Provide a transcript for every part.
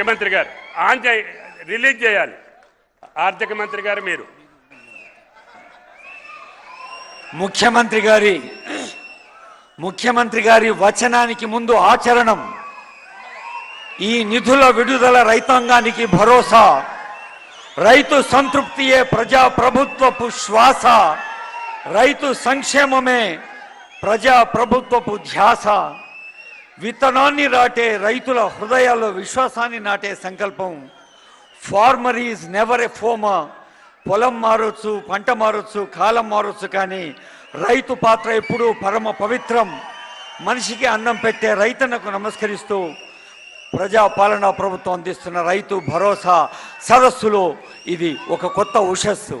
మంత్రి గారు on release చేయాలి. ఆర్థిక మంత్రి గారు మీరు. ముఖ్యమంత్రి గారి వచనానికి ముందు ఆచరణం. ఈ నిధుల విడుదల రైతాంగానికి భరోసా, రైతు సంతృప్తియే ప్రజా ప్రభుత్వపు శ్వాస, రైతు సంక్షేమమే ప్రజా ప్రభుత్వపు ధ్యాస, విత్తనాన్ని నాటే రైతుల హృదయాల్లో విశ్వాసాన్ని నాటే సంకల్పం. Farmer is never a former. పొలం మారొచ్చు, పంట మారొచ్చు, కాలం మారొచ్చు, కానీ రైతు పాత్ర ఎప్పుడూ పరమ పవిత్రం. మనిషికి అన్నం పెట్టే రైతన్నకు నమస్కరిస్తూ ప్రజా పాలనా ప్రభుత్వం అందిస్తున్న రైతు భరోసా సదస్సులో ఇది ఒక కొత్త ఉషస్సు.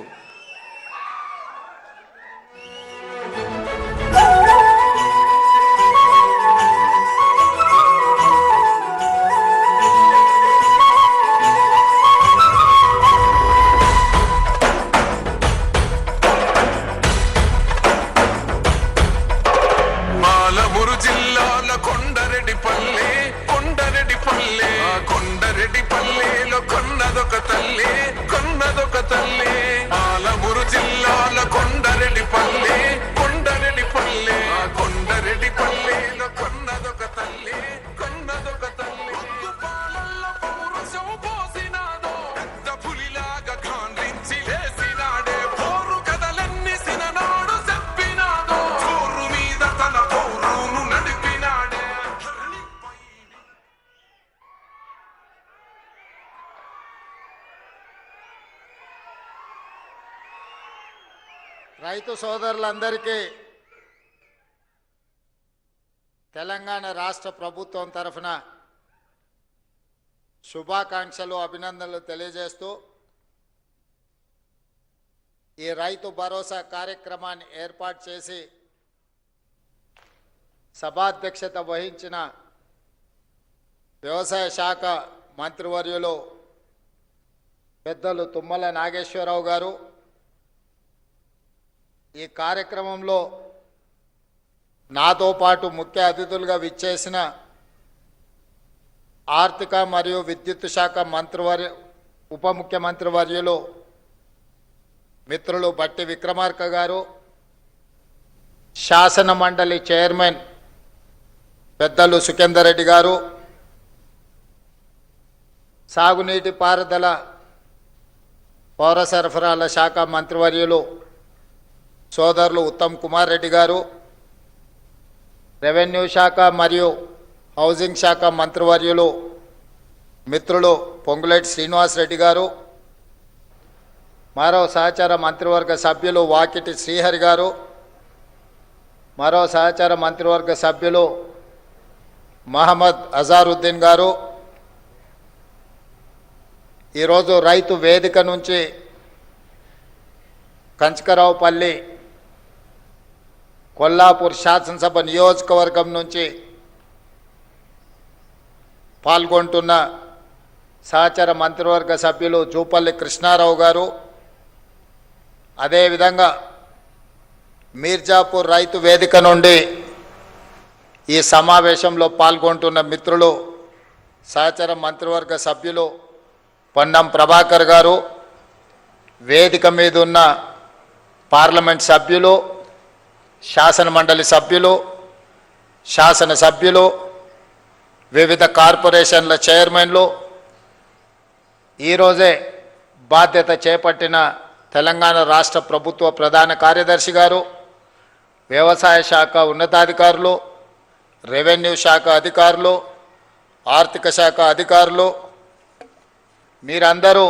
కొండరెడ్డిపల్లెలో కొన్నదొక తల్లి పాలమూరు జిల్లాలో కొండరెడ్డిపల్లె కొండరెడ్డిపల్లెలో కొన్నదొక తల్లి పాలల్లో పౌరుషం పోసినాదో పెద్ద పులిలాగా కాండ్రించి లేసినాడే పోరు కథలన్నీ సిననాడు చెప్పినాదో పోరు మీద తన పౌరును నడిపినాడే. రైతు సోదరులందరికీ తెలంగాణ రాష్ట్ర ప్రభుత్వం తరఫున శుభాకాంక్షలు, అభినందనలు తెలియజేస్తూ ఈ రైతు భరోసా కార్యక్రమాన్ని ఏర్పాటు చేసి సభాధ్యక్షత వహించిన వ్యవసాయ శాఖ మంత్రివర్యులు పెద్దలు తుమ్మల నాగేశ్వరరావు గారు, ఈ కార్యక్రమంలో నాతో పాటు ముఖ్య అతిథులుగా విచ్చేసిన ఆర్థిక మరియు విద్యుత్ శాఖ ఉప ముఖ్యమంత్రి వర్యులు మిత్రులు బట్టి విక్రమార్క గారు, శాసన మండలి చైర్మన్ పెద్దలు సుఖేందర్ రెడ్డి గారు, సాగునీటి పారుదల పౌర సరఫరాల శాఖ మంత్రివర్యులు సోదరులు ఉత్తమ్ కుమార్ రెడ్డి గారు, రెవెన్యూ శాఖ మరియు హౌసింగ్ శాఖ మంత్రివర్యులు మిత్రులు పొంగులేటి శ్రీనివాసరెడ్డి గారు, మరో సహచార మంత్రివర్గ సభ్యులు వాకిటి శ్రీహరి గారు, మరో సహచార మంత్రివర్గ సభ్యులు మహమ్మద్ అజారుద్దీన్ గారు, ఈరోజు రైతు వేదిక నుంచి కంచకరావుపల్లి కొల్లాపూర్ శాసనసభ నియోజకవర్గం నుంచి పాల్గొంటున్న సహచర మంత్రివర్గ సభ్యులు జూపల్లి కృష్ణారావు గారు, అదేవిధంగా మీర్జాపూర్ రైతు వేదిక నుండి ఈ సమావేశంలో పాల్గొంటున్న మిత్రులు సహచర మంత్రివర్గ సభ్యులు పొన్నం ప్రభాకర్ గారు, వేదిక మీద ఉన్న పార్లమెంట్ సభ్యులు, శాసన మండలి సభ్యులు, శాసనసభ్యులు, వివిధ కార్పొరేషన్ల చైర్మన్లు, ఈరోజే బాధ్యత చేపట్టిన తెలంగాణ రాష్ట్ర ప్రభుత్వ ప్రధాన కార్యదర్శి గారు, వ్యవసాయ శాఖ ఉన్నతాధికారులు, రెవెన్యూ శాఖ అధికారులు, ఆర్థిక శాఖ అధికారులు, మీరందరూ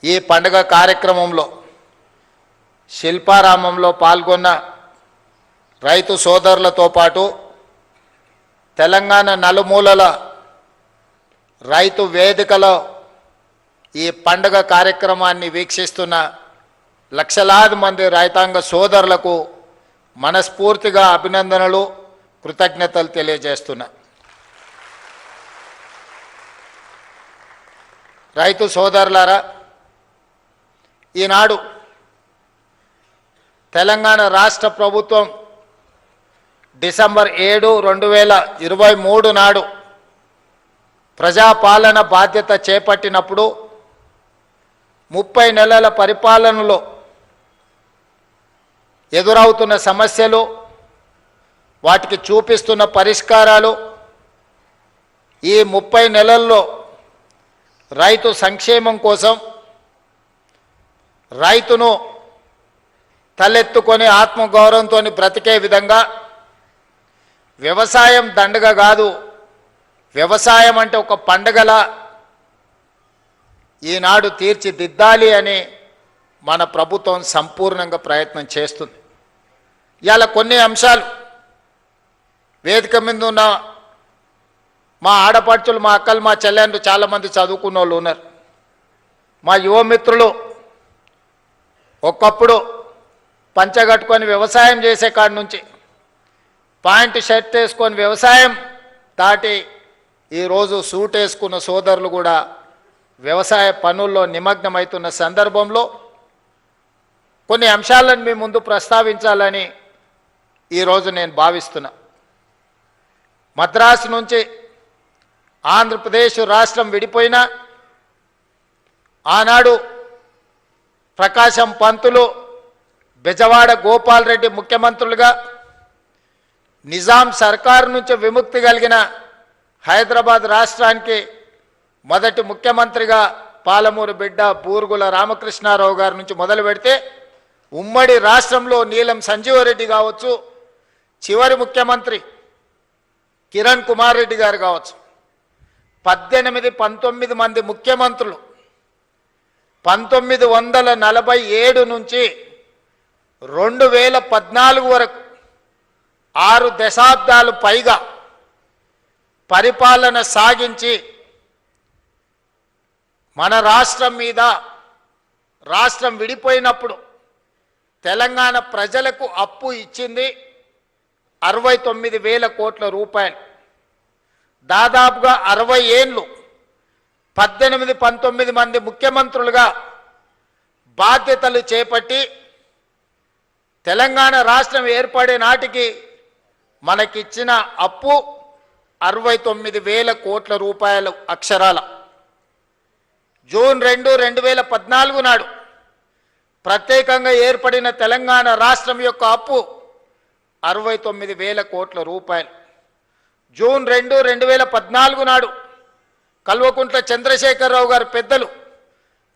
ఈ పండుగ కార్యక్రమంలో శిల్పారామంలో పాల్గొన్న రైతు సోదరులతో పాటు తెలంగాణ నలుమూలల రైతు వేదికలో ఈ పండుగ కార్యక్రమాన్ని వీక్షిస్తున్న లక్షలాది మంది రైతాంగ సోదరులకు మనస్ఫూర్తిగా అభినందనలు, కృతజ్ఞతలు తెలియజేస్తున్నా. రైతు సోదరులారా, ఈనాడు తెలంగాణ రాష్ట్ర ప్రభుత్వం డిసెంబర్ 7, 2023 నాడు ప్రజాపాలన బాధ్యత చేపట్టినప్పుడు 30 నెలల పరిపాలనలో ఎదురవుతున్న సమస్యలు, వాటికి చూపిస్తున్న పరిష్కారాలు, ఈ 30 నెలల్లో రైతు సంక్షేమం కోసం రైతును తలెత్తుకొని ఆత్మగౌరవంతో బ్రతికే విధంగా వ్యవసాయం దండగ కాదు, వ్యవసాయం అంటే ఒక పండగలా ఈనాడు తీర్చిదిద్దాలి అని మన ప్రభుత్వం సంపూర్ణంగా ప్రయత్నం చేస్తుంది. ఇవాళ కొన్ని అంశాలు వేదిక మీద ఉన్న మా ఆడపడుచులు, మా అక్కలు, మా చెల్లెండ్రు చాలామంది చదువుకున్న వాళ్ళు ఉన్నారు. మా యువమిత్రులు ఒకప్పుడు పంచగట్టుకొని వ్యవసాయం చేసే కాడి నుంచి పాయింట్ షర్ట్ వేసుకొని వ్యవసాయం దాటి ఈరోజు సూట్ వేసుకున్న సోదరులు కూడా వ్యవసాయ పనుల్లో నిమగ్నమవుతున్న సందర్భంలో కొన్ని అంశాలను మీ ముందు ప్రస్తావించాలని ఈరోజు నేను భావిస్తున్నా. మద్రాసు నుంచి ఆంధ్రప్రదేశ్ రాష్ట్రం విడిపోయినా ఆనాడు ప్రకాశం పంతులు, బెజవాడ గోపాల్ రెడ్డి ముఖ్యమంత్రులుగా, నిజాం సర్కారు నుంచి విముక్తి కలిగిన హైదరాబాద్ రాష్ట్రానికి మొదటి ముఖ్యమంత్రిగా పాలమూరు బిడ్డ బూరుగుల రామకృష్ణారావు గారి నుంచి మొదలు పెడితే ఉమ్మడి రాష్ట్రంలో నీలం సంజీవరెడ్డి కావచ్చు, చివరి ముఖ్యమంత్రి కిరణ్ కుమార్ రెడ్డి గారు కావచ్చు, 18-19 మంది ముఖ్యమంత్రులు 1947 నుంచి 2014 వరకు 6 దశాబ్దాలు పైగా పరిపాలన సాగించి మన రాష్ట్రం మీద, రాష్ట్రం విడిపోయినప్పుడు తెలంగాణ ప్రజలకు అప్పు ఇచ్చింది 69,000 కోట్ల రూపాయలు. దాదాపుగా 60 ఏళ్ళు 18-19 మంది ముఖ్యమంత్రులుగా బాధ్యతలు చేపట్టి తెలంగాణ రాష్ట్రం ఏర్పడే నాటికి మనకిచ్చిన అప్పు 69,000 కోట్ల రూపాయలు అక్షరాల. జూన్ 2, 2014 నాడు ప్రత్యేకంగా ఏర్పడిన తెలంగాణ రాష్ట్రం యొక్క అప్పు 69,000 కోట్ల రూపాయలు. జూన్ 2, 2014 నాడు కల్వకుంట్ల చంద్రశేఖరరావు గారు పెద్దలు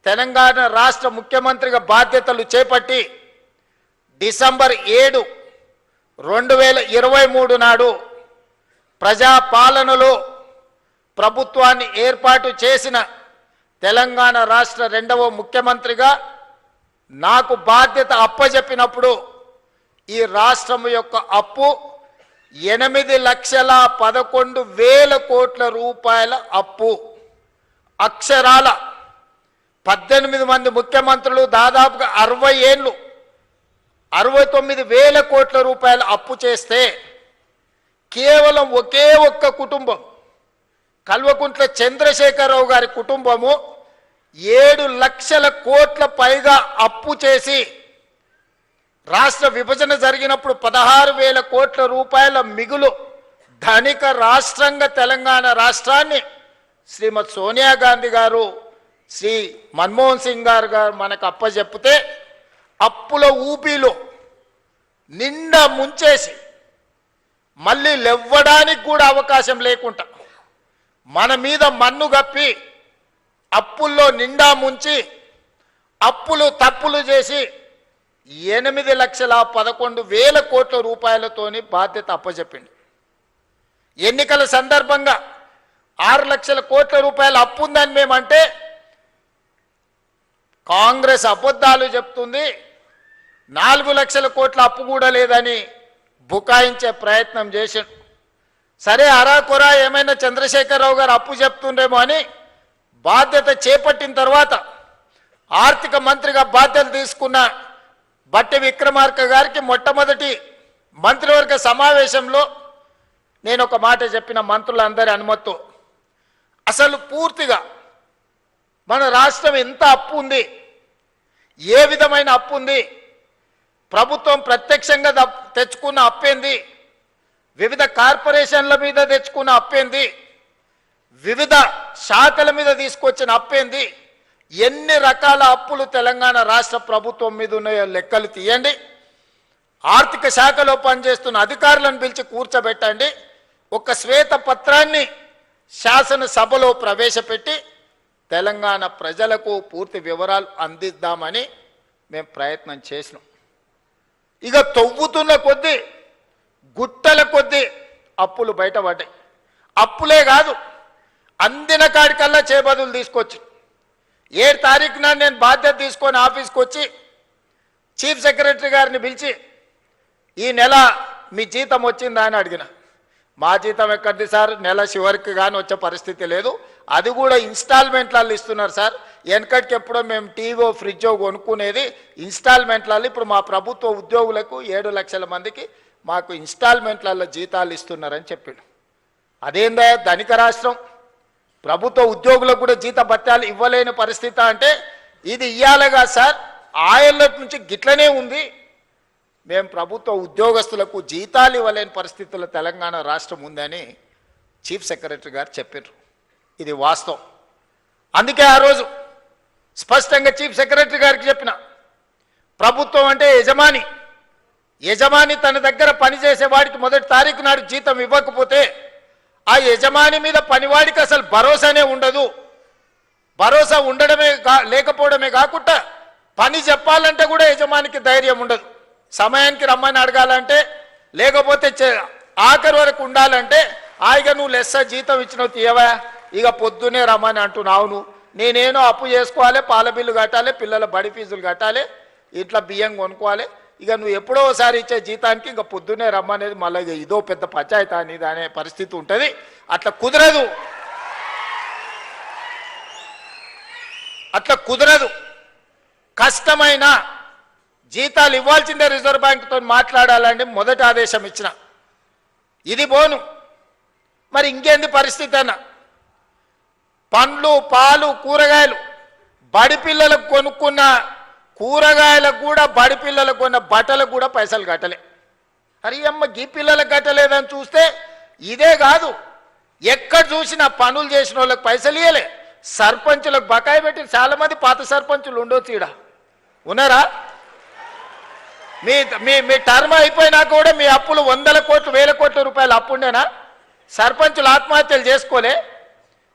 తెలంగాణ రాష్ట్ర ముఖ్యమంత్రిగా బాధ్యతలు చేపట్టి డిసెంబర్ 7, 2023 నాడు ప్రజాపాలనలో ప్రభుత్వాన్ని ఏర్పాటు చేసిన తెలంగాణ రాష్ట్ర 2వ ముఖ్యమంత్రిగా నాకు బాధ్యత అప్పజెప్పినప్పుడు ఈ రాష్ట్రం యొక్క అప్పు 8,11,000 కోట్ల రూపాయల అప్పు. అక్షరాల 18 మంది ముఖ్యమంత్రులు దాదాపుగా 60 ఏళ్ళు 69,000 కోట్ల రూపాయల అప్పు చేస్తే కేవలం ఒకే ఒక్క కుటుంబం కల్వకుంట్ల చంద్రశేఖరరావు గారి కుటుంబము 7 లక్షల కోట్ల పైగా అప్పు చేసి రాష్ట్ర విభజన జరిగినప్పుడు 16,000 కోట్ల రూపాయల మిగులు ధనిక రాష్ట్రంగా తెలంగాణ రాష్ట్రాన్ని శ్రీమతి సోనియా గాంధీ గారు, శ్రీ మన్మోహన్ సింగ్ గారు మనకు అప్పచెప్పితే అప్పుల ఊపిలో నిండా ముంచేసి మళ్ళీ లేవ్వడానికి కూడా అవకాశం లేకుండా మన మీద మన్ను గప్పి అప్పుల్లో నిండా ముంచి అప్పులు తప్పులు చేసి 8,11,000 కోట్ల రూపాయలతోని బాధ్యత అప్పచెప్పింది. ఎన్నికల సందర్భంగా 6 లక్షల కోట్ల రూపాయల అప్పు ఉందని మేమంటే కాంగ్రెస్ అబద్ధాలు చెప్తుంది, 4 లక్షల కోట్ల అప్పు కూడా లేదని బుకాయించే ప్రయత్నం చేశాడు. సరే అరాకొరా ఏమైనా చంద్రశేఖరరావు గారు అప్పు చెప్తుండేమో అని బాధ్యత చేపట్టిన తర్వాత ఆర్థిక మంత్రిగా బాధ్యత తీసుకున్న బట్టి విక్రమార్క గారికి మొట్టమొదటి మంత్రివర్గ సమావేశంలో నేను ఒక మాట చెప్పిన మంత్రులందరి అనుమతితో, అసలు పూర్తిగా మన రాష్ట్రం ఎంత అప్పు ఉంది, ఏ విధమైన అప్పు ఉంది, ప్రభుత్వం ప్రత్యక్షంగా తెచ్చుకున్న అప్పేంది, వివిధ కార్పొరేషన్ల మీద తెచ్చుకున్న అప్పేంది, వివిధ శాఖల మీద తీసుకొచ్చిన అప్పేంది, ఎన్ని రకాల అప్పులు తెలంగాణ రాష్ట్ర ప్రభుత్వం మీద ఉన్నాయో లెక్కలు తీయండి. ఆర్థిక శాఖలో పనిచేస్తున్న అధికారులను పిలిచి కూర్చోబెట్టండి. ఒక శ్వేత పత్రాన్ని శాసనసభలో ప్రవేశపెట్టి తెలంగాణ ప్రజలకు పూర్తి వివరాలు అందిద్దామని మేము ప్రయత్నం చేసినాం. ఇక తవ్వుతున్న కొద్దీ గుట్టల కొద్దీ అప్పులు బయటపడ్డాయి. అప్పులే కాదు, అందిన కాడికల్లా చేబదులు తీసుకొచ్చి 7 తారీఖున నేను బాధ్యత తీసుకొని ఆఫీస్కి వచ్చి చీఫ్ సెక్రటరీ గారిని పిలిచి ఈ నెల మీ జీతం వచ్చిందా అని అడిగిన. మా జీతం ఎక్కడిది సార్, నెల చివరికి కానీ వచ్చే పరిస్థితి లేదు, అది కూడా ఇన్స్టాల్మెంట్లలో ఇస్తున్నారు సార్. వెనకటికి ఎప్పుడో మేము టీవో ఫ్రిడ్జో కొనుక్కునేది ఇన్స్టాల్మెంట్లలో, ఇప్పుడు మా ప్రభుత్వ ఉద్యోగులకు 7 లక్షల మందికి మాకు ఇన్స్టాల్మెంట్లలో జీతాలు ఇస్తున్నారని చెప్పాడు. అదేందా ధనిక రాష్ట్రం, ప్రభుత్వ ఉద్యోగులకు కూడా జీత భత్యాలు ఇవ్వలేని పరిస్థితి అంటే ఇది ఇయ్యాలిగా సార్, ఆయళ్ళ నుంచి గిట్లనే ఉంది. మేము ప్రభుత్వ ఉద్యోగస్తులకు జీతాలు ఇవ్వలేని పరిస్థితుల్లో తెలంగాణ రాష్ట్రం ఉందని చీఫ్ సెక్రటరీ గారు చెప్పారు. ఇది వాస్తవం. అందుకే ఆ రోజు స్పష్టంగా చీఫ్ సెక్రటరీ గారికి చెప్పిన, ప్రభుత్వం అంటే యజమాని, యజమాని తన దగ్గర పనిచేసే వాడికి మొదటి తారీఖు నాడు జీతం ఇవ్వకపోతే ఆ యజమాని మీద పనివాడికి అసలు భరోసానే ఉండదు. భరోసా ఉండడమే లేకపోవడమే కాకుండా పని చెప్పాలంటే కూడా యజమానికి ధైర్యం ఉండదు. సమయానికి రమ్మని అడగాలంటే, లేకపోతే ఆఖరి వరకు ఉండాలంటే హాయిగా నువ్వు లెస్స జీతం ఇచ్చినావు తీయవా, ఇక పొద్దునే రమ్మని అంటున్నావు. నువ్వు నేనేనో అప్పు చేసుకోవాలి, పాల బిల్లు కట్టాలి, పిల్లల బడి ఫీజులు కట్టాలి, ఇట్లా బియ్యం కొనుక్కోవాలి, ఇక నువ్వు ఎప్పుడో ఒకసారి ఇచ్చే జీతానికి ఇంకా పొద్దునే రమ్మనేది మళ్ళీ ఇదో పెద్ద పంచాయతీ అనేది అనే పరిస్థితి ఉంటుంది. అట్లా కుదరదు, అట్లా కుదరదు. కష్టమైన జీతాలు ఇవ్వాల్సిందే, రిజర్వ్ బ్యాంకుతో మాట్లాడాలని మొదటి ఆదేశం ఇచ్చిన. ఇది బోను, మరి ఇంకేంది పరిస్థితి అన్న? పండ్లు, పాలు, కూరగాయలు బడి పిల్లలకు కొనుక్కున్న కూరగాయలకు కూడా, బడి పిల్లలకు కొన్న బట్టలకు కూడా పైసలు కట్టలే. అరే అమ్మ, గీ పిల్లలకు కట్టలేదని చూస్తే ఇదే కాదు, ఎక్కడ చూసినా పనులు చేసిన వాళ్ళకి పైసలు ఇవ్వలే, సర్పంచులకు బకాయి పెట్టి. చాలామంది పాత సర్పంచులు ఉండొచ్చు, ఈడ ఉన్నారా? మీ మీ మీ టర్మ్ అయిపోయినా కూడా మీ అప్పులు 100 కోట్లు 1000 కోట్ల రూపాయలు అప్పుండేనా? సర్పంచులు ఆత్మహత్యలు చేసుకోలే.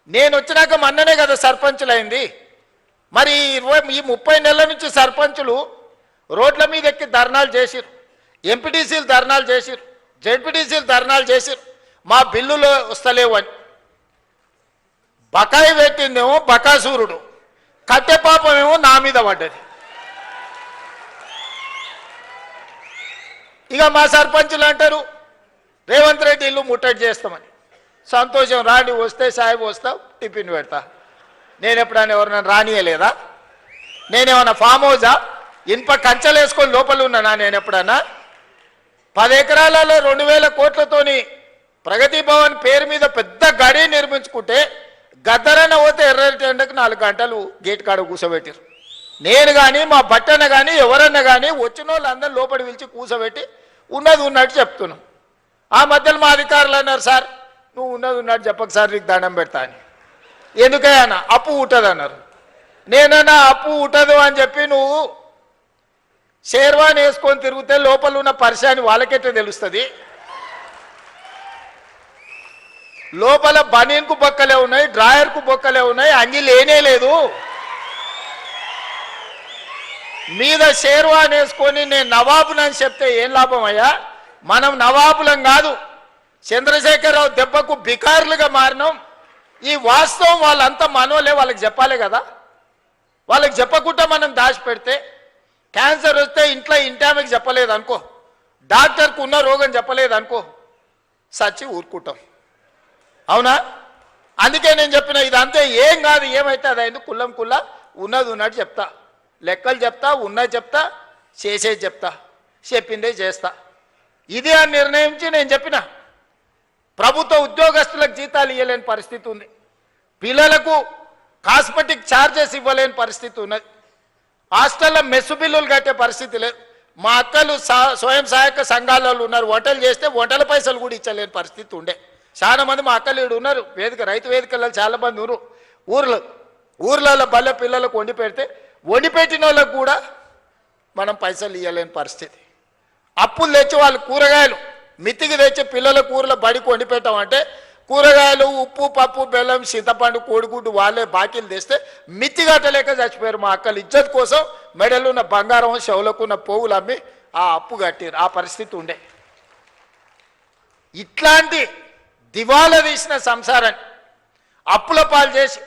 నేను వచ్చినాక మొన్ననే కదా సర్పంచులు అయింది. మరి ఈ 30 నెలల నుంచి సర్పంచులు రోడ్ల మీద ఎక్కి ధర్నాలు చేసిరు, ఎంపీటీసీలు ధర్నాలు చేసిరు, జెడ్పీటీసీలు ధర్నాలు చేసిరు, మా బిల్లులు వస్తలేవు అని. బకాయి పెట్టిందేమో బకాసూరుడు, కట్టె పాపమేమో నా మీద పడ్డది. ఇక మా సర్పంచులు అంటారు రేవంత్ రెడ్డి ఇల్లు ముట్టడి చేస్తామని. సంతోషం, రాండి, వస్తే సాయిబు వస్తావు, టిఫిన్ పెడతా. నేను ఎప్పుడైనా ఎవరైనా రానియలేదా? నేనేమన్నా ఫామ్ హౌజా? ఇనుప కంచెలు వేసుకొని లోపల ఉన్నానా? నేను ఎప్పుడన్నా 10 ఎకరాలలో 2000 కోట్లతోని ప్రగతి భవన్ పేరు మీద పెద్ద గడి నిర్మించుకుంటే గద్దరన్న పోతే ఎర్రటి ఎండకు 4 గంటలు గేట్ కాడ కూర్చోబెట్టారు. నేను కానీ మా బట్టన్న కానీ ఎవరన్నా కానీ వచ్చిన వాళ్ళందరూ లోపలి పిలిచి కూర్చోబెట్టి ఉన్నది ఉన్నట్టు చెప్తున్నాం. ఆ మధ్యలో మా అధికారులు అన్నారు, సార్ నువ్వు ఉన్నది ఉన్నట్టు చెప్పక సార్, నీకు దండం పెడతా అని. ఎందుకయ్యానా? అప్పు ఉంటుంది అన్నారు. నేనన్నా అప్పు ఉంటుంది అని చెప్పి నువ్వు షేర్వాన్ వేసుకొని తిరిగితే లోపల ఉన్న పరిశాని వాళ్ళకెట్టే తెలుస్తుంది? లోపల బనీన్కు బొక్కలే ఉన్నాయి, డ్రాయర్కు బొక్కలే ఉన్నాయి, అంగి లేనే లేదు. మీద షేర్వాన్ వేసుకొని నేను నవాబులని చెప్తే ఏం లాభం అయ్యా? మనం నవాబులం కాదు, చంద్రశేఖరరావు దెబ్బకు బికారులుగా మారినాం. ఈ వాస్తవం వాళ్ళంతా మనోలే, వాళ్ళకి చెప్పాలి కదా. వాళ్ళకి చెప్పకుండా మనం దాచిపెడితే, క్యాన్సర్ వస్తే ఇంట్లో ఇంటామెకి చెప్పలేదు అనుకో, డాక్టర్కు ఉన్న రోగం చెప్పలేదు అనుకో, సచ్చి ఊరుకుంటాం. అవునా? అందుకే నేను చెప్పిన ఇదంతే ఏం కాదు, ఏమైతే అది అయింది, కుల్లం కుల్ల ఉన్నది ఉన్నట్టు చెప్తా, లెక్కలు చెప్తా, ఉన్నది చెప్తా, చేసేది చెప్తా, చెప్పిందే చేస్తా. ఇది ఆ నిర్ణయించి నేను చెప్పిన. ప్రభుత్వ ఉద్యోగస్తులకు జీతాలు ఇవ్వలేని పరిస్థితి ఉంది, పిల్లలకు కాస్మెటిక్ ఛార్జెస్ ఇవ్వలేని పరిస్థితి ఉన్నది, హాస్టల్లో మెస్సు బిల్లులు కట్టే పరిస్థితి లేదు. మా అక్కలు స్వయం సహాయక సంఘాలలో ఉన్నారు, వంటలు చేస్తే వంటల పైసలు కూడా ఇచ్చలేని పరిస్థితి ఉండే. చాలా మంది మా అక్కలు ఈడు ఉన్నారు, రైతు వేదికల్లో చాలా మంది ఉన్నారు. ఊర్లలో బల్ల పిల్లలకు వండి పెడితే వండి పెట్టిన వాళ్ళకు కూడా మనం పైసలు ఇవ్వలేని పరిస్థితి. అప్పులు తెచ్చి వాళ్ళు కూరగాయలు మితికి తెచ్చి పిల్లల కూరలో బడికి వండి పెట్టామంటే కూరగాయలు, ఉప్పు, పప్పు, బెల్లం, చింతపండు, కోడిగుడ్డు వాళ్ళే బాకీలు తెస్తే మితి కట్టలేక చచ్చిపోయారు మా అక్కలు. ఇజ్జత్ కోసం మెడలు ఉన్న బంగారం, చెవులకున్న పోవులు అమ్మి ఆ అప్పు కట్టారు. ఆ పరిస్థితి ఉండే. ఇట్లాంటి దివాలా తీసిన సంసారాన్ని అప్పుల పాలు చేసి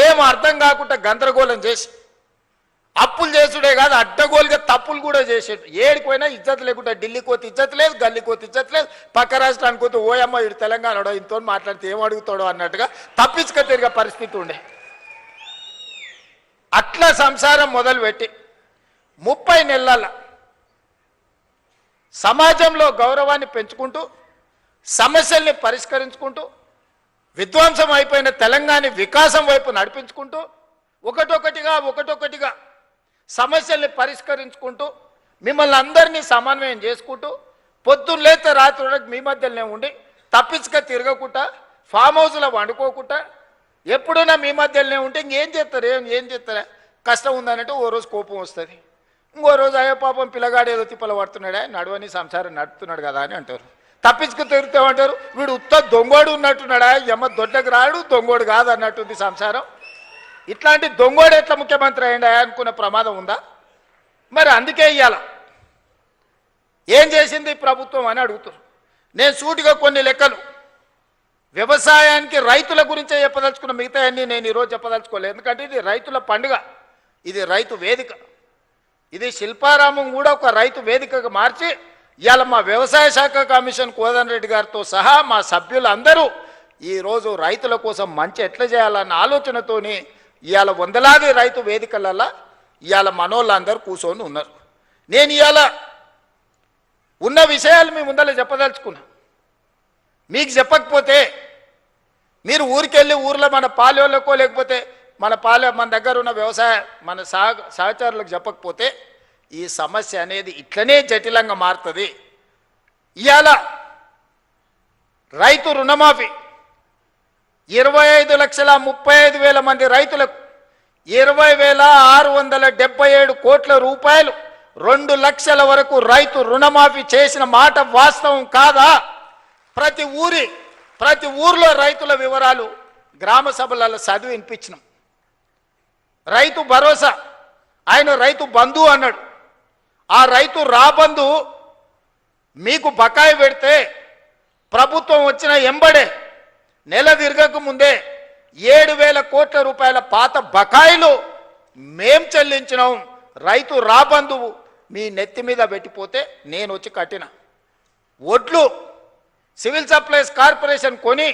ఏం అర్థం కాకుండా గందరగోళం చేసి అప్పులు చేసుడే కాదు అడ్డగోలుగా తప్పులు కూడా చేసేడు. ఏడిపోయినా ఇజ్జత్ లేకుండా ఢిల్లీకి పోతే ఇజ్జత్ లేదు, గల్లీకి పోతే ఇజ్జత్ లేదు, పక్క రాష్ట్రానికి పోతే ఓయమ్మ ఇటు తెలంగాణలో ఇంతో మాట్లాడితే ఏం అడుగుతాడో అన్నట్టుగా తప్పించుక తిరిగే పరిస్థితి ఉండే. అట్లా సంసారం మొదలుపెట్టి 30 నెలల సమాజంలో గౌరవాన్ని పెంచుకుంటూ సమస్యల్ని పరిష్కరించుకుంటూ విధ్వంసం అయిపోయిన తెలంగాణ వికాసం వైపు నడిపించుకుంటూ ఒకటొకటిగా సమస్యల్ని పరిష్కరించుకుంటూ మిమ్మల్ని అందరినీ సమన్వయం చేసుకుంటూ పొద్దున్న లేతే రాత్రి వరకు మీ మధ్యలోనే ఉండి తప్పించుక తిరగకుండా ఫామ్ హౌస్లో వండుకోకుండా ఎప్పుడైనా మీ మధ్యలోనే ఉంటే ఇంకేం చేస్తారా కష్టం ఉందనంటే ఓ రోజు కోపం వస్తుంది, ఇంకో రోజు అయ్యో పాపం పిల్లగాడు ఏదో తిప్పలు పడుతున్నాడా నడవని సంసారం నడుపుతున్నాడు కదా అని అంటారు. తప్పించుకు తిరుగుతామంటారు, వీడు ఉత్త దొంగోడు ఉన్నట్టున్నాడా, ఎమ్మ దొడ్డకు రాడు, దొంగోడు కాదు అన్నట్టుంది సంసారం. ఇట్లాంటి దొంగోడు ఎట్లా ముఖ్యమంత్రి అయ్యిండా అనుకున్న ప్రమాదం ఉందా? మరి అందుకే ఇయ్యాల ఏం చేసింది ప్రభుత్వం అని అడుగుతారు. నేను సూటిగా కొన్ని లెక్కలు వ్యవసాయానికి రైతుల గురించే చెప్పదలుచుకున్న, మిగతా అన్నీ నేను ఈరోజు చెప్పదలుచుకోలేదు. ఎందుకంటే ఇది రైతుల పండుగ, ఇది రైతు వేదిక. ఇది శిల్పారామం కూడా ఒక రైతు వేదికగా మార్చి ఇవాళ మా వ్యవసాయ శాఖ కమిషన్ కోదండ రెడ్డి గారితో సహా మా సభ్యులందరూ ఈరోజు రైతుల కోసం మంచి ఎట్లా చేయాలన్న ఆలోచనతోని ఇవాళ వందలాది రైతు వేదికలలో ఇవాళ మనోళ్ళందరూ కూర్చొని ఉన్నారు. నేను ఇవాళ ఉన్న విషయాలు మీ ముందర చెప్పదలుచుకున్నా. మీకు చెప్పకపోతే మీరు ఊరికెళ్ళి ఊర్లో మన పాలెళ్ళకో లేకపోతే మన దగ్గర ఉన్న వ్యవసాయ మన సహచరులకు చెప్పకపోతే ఈ సమస్య అనేది ఇట్లనే జటిలంగా మారుతుంది. ఇవాళ రైతు రుణమాఫీ 25,35,000 మంది రైతులకు 20,677 కోట్ల రూపాయలు 2 లక్షల వరకు రైతు రుణమాఫీ చేసిన మాట వాస్తవం కాదా? ప్రతి ఊర్లో రైతుల వివరాలు గ్రామ సభలలో చదివి వినిపించినాం. రైతు భరోసా ఆయన రైతు బంధు అన్నాడు. ఆ రైతు రాబంధు మీకు బకాయి పెడితే ప్రభుత్వం వచ్చిన ఎంబడే నెల తిరగక ముందే 7,000 కోట్ల రూపాయల పాత బకాయిలు మేం చెల్లించినాం. రైతు రాబంధువు మీ నెత్తి మీద పెట్టిపోతే నేను వచ్చి కట్టిన ఒడ్లు సివిల్ సప్లైస్ కార్పొరేషన్ కొని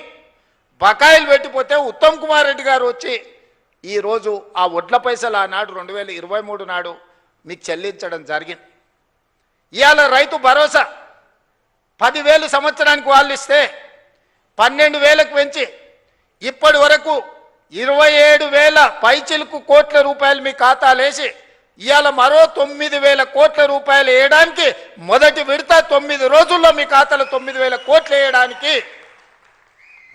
బకాయిలు పెట్టిపోతే ఉత్తమ్ కుమార్ రెడ్డి గారు వచ్చి ఈరోజు ఆ ఒడ్ల పైసలు ఆనాడు 2023 నాడు మీకు చెల్లించడం జరిగింది. ఇవాళ రైతు భరోసా 10,000 సంవత్సరానికి వాళ్ళు ఇస్తే 12,000కు పెంచి ఇప్పటి వరకు 27,000 పైచిలుకు కోట్ల రూపాయలు మీ ఖాతాలేసి ఇవాళ మరో 9,000 కోట్ల రూపాయలు వేయడానికి మొదటి విడత 9 రోజుల్లో మీ ఖాతాలో 9,000 కోట్లు వేయడానికి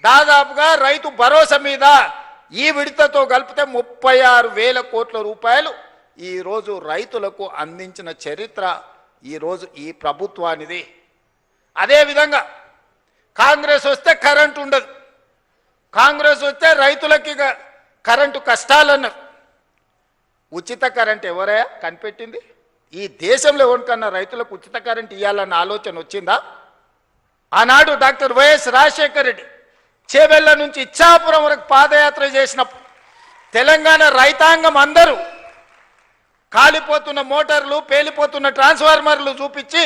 దాదాపుగా రైతు భరోసా మీద ఈ విడతతో కలిపితే 36,000 కోట్ల రూపాయలు ఈరోజు రైతులకు అందించిన చరిత్ర ఈరోజు ఈ ప్రభుత్వానిది. అదేవిధంగా కాంగ్రెస్ వస్తే కరెంటు ఉండదు, కాంగ్రెస్ వస్తే రైతులకి కరెంటు కష్టాలన్నారు. ఉచిత కరెంట్ ఎవరయ్యా కనిపెట్టింది? ఈ దేశంలో ఎవరికన్నా రైతులకు ఉచిత కరెంట్ ఇవ్వాలన్న ఆలోచన వచ్చిందా? ఆనాడు డాక్టర్ వైఎస్ రాజశేఖర రెడ్డి చేవెళ్ళ నుంచి ఇచ్చాపురం వరకు పాదయాత్ర చేసినప్పుడు తెలంగాణ రైతాంగం అందరూ కాలిపోతున్న మోటార్లు, పేలిపోతున్న ట్రాన్స్ఫార్మర్లు చూపించి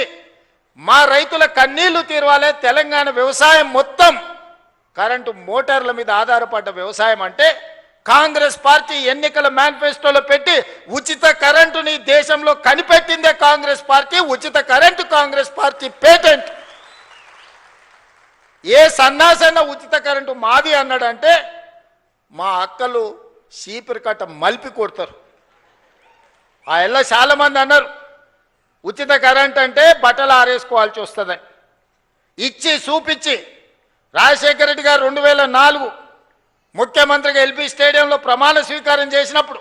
మా రైతుల కన్నీళ్లు తీరవాలే, తెలంగాణ వ్యవసాయం మొత్తం కరెంటు మోటార్ల మీద ఆధారపడ్డ వ్యవసాయం అంటే కాంగ్రెస్ పార్టీ ఎన్నికల మేనిఫెస్టోలో పెట్టి ఉచిత కరెంటుని దేశంలో కనిపెట్టిందే కాంగ్రెస్ పార్టీ. ఉచిత కరెంటు కాంగ్రెస్ పార్టీ పేటెంట్. ఏ సన్నాసన్న ఉచిత కరెంటు మాది అన్నాడంటే మా అక్కలు చీపిరి కట్ట మలిపి కొడతారు. ఆ ఎల్ల చాలా మంది అన్నారు ఉచిత కరెంట్ అంటే బట్టలు ఆరేసుకోవాల్సి వస్తుందని. ఇచ్చి చూపించి రాజశేఖర రెడ్డి గారు 2004 ముఖ్యమంత్రిగా ఎల్బీ స్టేడియంలో ప్రమాణ స్వీకారం చేసినప్పుడు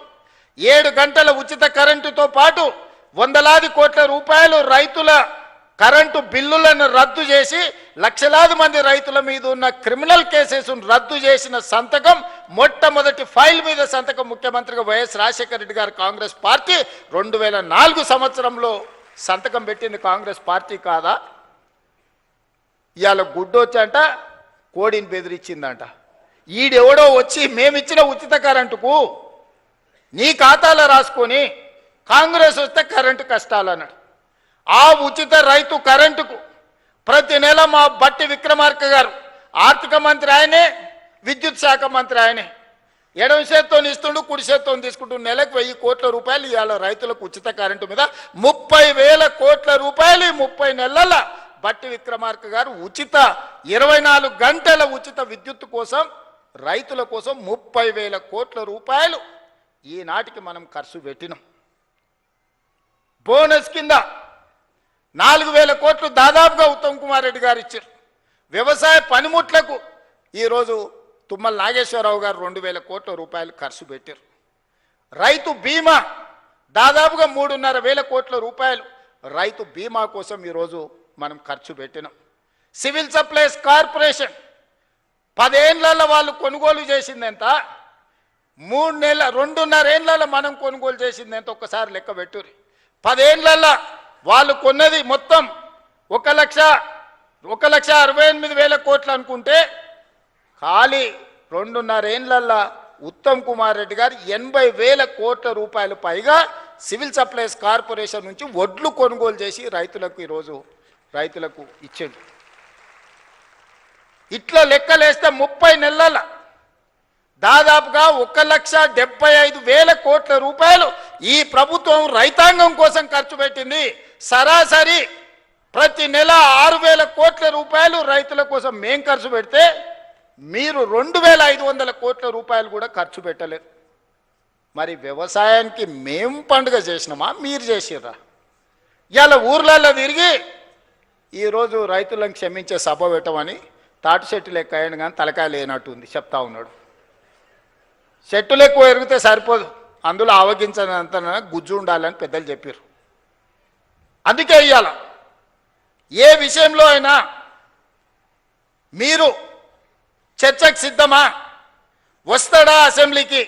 7 గంటల ఉచిత కరెంటుతో పాటు వందలాది కోట్ల రూపాయలు రైతుల కరెంటు బిల్లులను రద్దు చేసి లక్షలాది మంది రైతుల మీద ఉన్న క్రిమినల్ కేసెస్ రద్దు చేసిన సంతకం, మొట్టమొదటి ఫైల్ మీద సంతకం ముఖ్యమంత్రిగా వైఎస్ రాజశేఖర రెడ్డి గారు కాంగ్రెస్ పార్టీ 2004 సంవత్సరంలో సంతకం పెట్టింది కాంగ్రెస్ పార్టీ కాదా? ఇవాళ గుడ్డొచ్చంట కోడిని బెదిరించిందంట. ఈడెవడో వచ్చి మేమిచ్చిన ఉచిత కరెంటుకు నీ ఖాతాలో రాసుకొని కాంగ్రెస్ వస్తే కరెంటు కష్టాలు అన్నాడు. ఆ ఉచిత రైతు కరెంటుకు ప్రతి నెల మా బట్టి విక్రమార్క గారు ఆర్థిక మంత్రి ఆయనే, విద్యుత్ శాఖ మంత్రి ఆయనే, ఎడమ చేత్తో ఇస్తుండు, కుడి చేత్తో తీసుకుంటూ నెలకు 1000 కోట్ల రూపాయలు ఇవాళ రైతులకు ఉచిత కరెంటు మీద 30,000 కోట్ల రూపాయలు 30 నెలల బట్టి విక్రమార్క గారు ఉచిత 24 గంటల ఉచిత విద్యుత్ కోసం రైతుల కోసం 30,000 కోట్ల రూపాయలు ఈనాటికి మనం ఖర్చు పెట్టినాం. బోనస్ కింద 4,000 కోట్లు దాదాపుగా ఉత్తమ్ కుమార్ రెడ్డి గారు ఇచ్చారు. వ్యవసాయ పనిముట్లకు ఈరోజు తుమ్మల నాగేశ్వరరావు గారు 2,000 కోట్ల రూపాయలు ఖర్చు పెట్టారు. రైతు బీమా దాదాపుగా 3,500 కోట్ల రూపాయలు రైతు బీమా కోసం ఈరోజు మనం ఖర్చు పెట్టినాం. సివిల్ సప్లైస్ కార్పొరేషన్ 10 ఏళ్లలో వాళ్ళు కొనుగోలు చేసింది ఎంత, 2.5 ఏళ్లలో మనం కొనుగోలు చేసింది ఎంత ఒక్కసారి లెక్క పెట్టుర్రి. 10 ఏళ్లలో వాళ్ళు కొన్నది మొత్తం 1,68,000 కోట్లు అనుకుంటే ఖాళీ 2.5 ఏళ్లలో ఉత్తమ్ కుమార్ రెడ్డి గారు 80,000 కోట్ల రూపాయలు పైగా సివిల్ సప్లైస్ కార్పొరేషన్ నుంచి వడ్లు కొనుగోలు చేసి రైతులకు ఈరోజు రైతులకు ఇచ్చింది. ఇట్లా లెక్కలేస్తే 30 నెలల దాదాపుగా 1,75,000 కోట్ల రూపాయలు ఈ ప్రభుత్వం రైతాంగం కోసం ఖర్చు పెట్టింది. సరాసరి ప్రతి నెల 6,000 కోట్ల రూపాయలు రైతుల కోసం మేం ఖర్చు పెడితే మీరు 2,500 కోట్ల రూపాయలు కూడా ఖర్చు పెట్టలేదు. మరి వ్యవసాయానికి మేం పండుగ చేసినామా, మీరు చేసిర్రా? ఇలా ఊర్లలో తిరిగి ఈరోజు రైతులను క్షమించే సభ పెట్టమని తాటి చెట్టు లెక్క అయ్యాడు కానీ తలకాయ లేనట్టుంది చెప్తా ఉన్నాడు. చెట్టులు ఎక్కువ ఎరిగితే సరిపోదు, అందులో ఆవగించనంత గుజ్జు ఉండాలని పెద్దలు చెప్పారు. అందుకే ఇవాళ ఏ విషయంలో అయినా మీరు చర్చకు సిద్ధమా, వస్తాడా అసెంబ్లీకి,